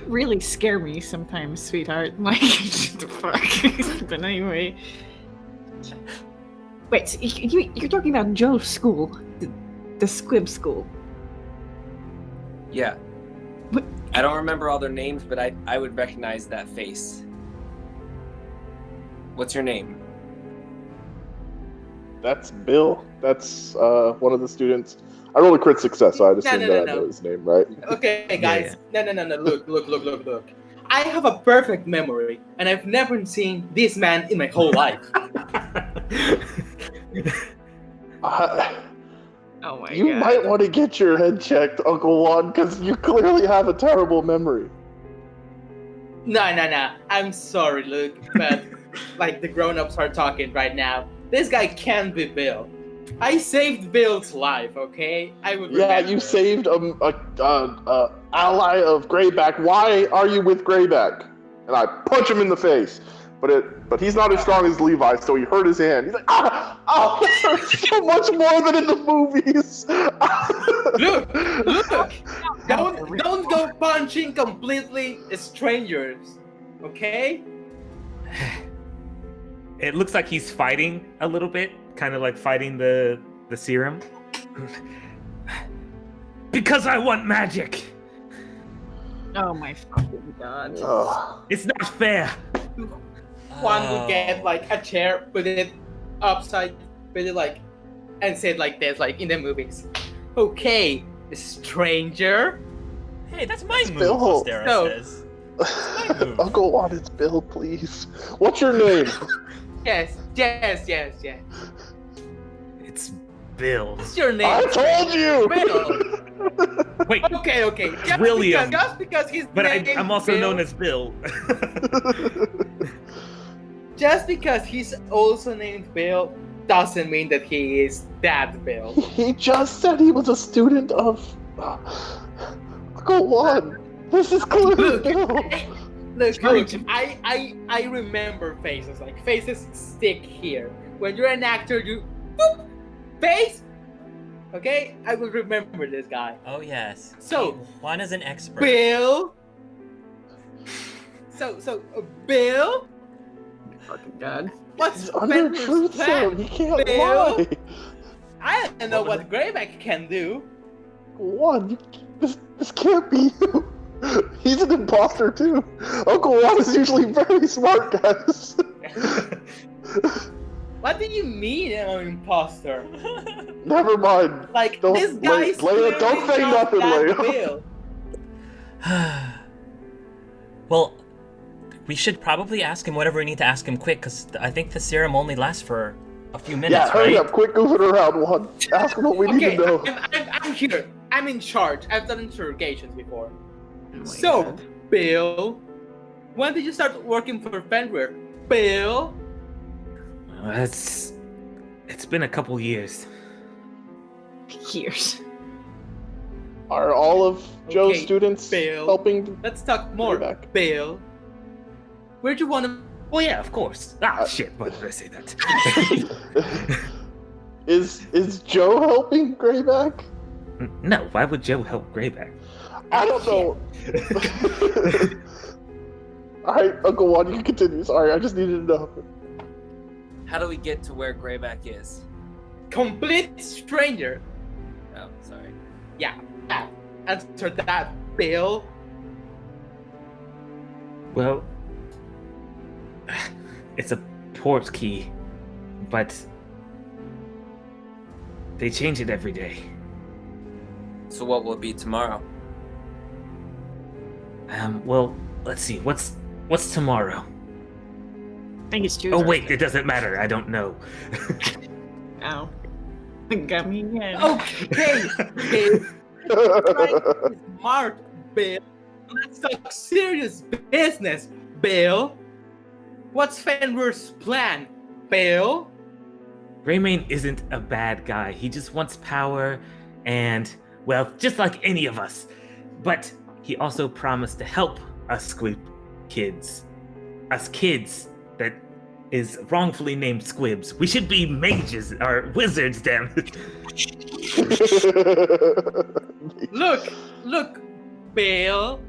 S4: Really scare me sometimes, sweetheart. Like, what the fuck? But anyway. Wait, so you're talking about Joe's school? The Squib School?
S5: Yeah.
S4: What?
S5: I don't remember all their names, but I would recognize that face. What's your name?
S3: That's Bill. That's one of the students. I rolled a crit success, so I assumed
S2: No.
S3: that I know his name, right?
S2: Okay, guys. No. Look. I have a perfect memory, and I've never seen this man in my whole life.
S4: Oh my
S3: You
S4: god.
S3: might want to get your head checked, Uncle Juan, because you clearly have a terrible memory.
S2: No. I'm sorry, Luke, but like the grown-ups are talking right now. This guy can't be Bill. I saved Bill's life, okay? I would
S3: Yeah,
S2: remember.
S3: you saved a ally of Greyback. Why are you with Greyback? And I punch him in the face. But he's not as strong as Levi, so he hurt his hand. He's like, this hurts so much more than in the movies.
S2: Look! Don't go punching completely strangers, okay?
S6: It looks like he's fighting a little bit, kind of like fighting the serum. Because I want magic.
S4: Oh my fucking god.
S6: It's not fair.
S2: Juan would get like a chair, put it upside, put it like, and say it like this, like in the movies. Okay, stranger.
S1: Hey, that's my move,
S3: Bill.
S1: Ostera
S2: No.
S1: says. That's my move.
S3: Uncle Juan, it's Bill, please. What's your name?
S2: Yes.
S6: It's Bill.
S2: What's your name?
S3: I told you.
S2: Bill.
S6: Wait,
S2: Okay.
S6: William.
S2: Just because he's
S6: but
S2: named
S6: I'm also
S2: Bill,
S6: known as Bill.
S2: Just because he's also named Bill doesn't mean that he is that Bill.
S3: He just said he was a student of Uncle Juan. This is clearly
S2: Look.
S3: Bill.
S2: Look, I remember faces. Like faces stick here. When you're an actor, you boop, face. Okay, I will remember this guy.
S1: Oh yes.
S2: So,
S1: Juan is an expert.
S2: Bill. So Bill.
S4: Fucking god.
S2: What's
S3: He's under
S2: Fenrir's
S3: truth
S2: plan?
S3: zone. He can't
S2: Bill?
S3: lie.
S2: I don't know what Greyback can do.
S3: Juan, this can't be you. He's an imposter too. Uncle Juan is usually very smart, guys.
S2: What do you mean I'm an imposter?
S3: Never mind.
S2: Like
S3: Don't-
S2: this guy's
S3: Leia, don't say nothing, Leia.
S2: Bill.
S1: Well, we should probably ask him whatever we need to ask him quick, because I think the serum only lasts for a few minutes,
S3: Yeah, hurry
S1: right?
S3: up. Quit goofing around, Juan. Ask him what we need
S2: Okay,
S3: to know.
S2: I'm here. I'm in charge. I've done interrogations before.
S4: Oh my
S2: So,
S4: god.
S2: Bill, when did you start working for Fenrir? Bill?
S6: It's been a couple years.
S4: Years.
S3: Are all of Joe's
S2: Okay,
S3: students
S2: Bill.
S3: helping?
S2: Let's talk more.
S3: Greyback.
S2: Bill, where'd you want to...
S6: Oh yeah, of course. Shit, why did I say that?
S3: Is Joe helping Greyback?
S6: No, why would Joe help Greyback?
S3: I don't know. Alright, Uncle Juan, you can continue. Sorry, I just needed to know.
S5: How do we get to where Greyback is?
S2: Complete stranger.
S5: Oh, sorry.
S2: Yeah. Answer that, Bill.
S6: Well, it's a port key, but they change it every day.
S5: So what will it be tomorrow?
S6: Well, let's see. What's tomorrow?
S4: I think it's Tuesday.
S6: Oh wait, it doesn't matter. I don't know.
S4: Ow. Got me again.
S2: Okay, Bill. Right, smart, Bill. Let's talk serious business, Bill. What's Fenrir's plan, Bill?
S6: Greymane isn't a bad guy. He just wants power and, well, just like any of us. But he also promised to help us squib kids. Us kids that is wrongfully named squibs. We should be mages or wizards, damn it.
S2: Look, Bill.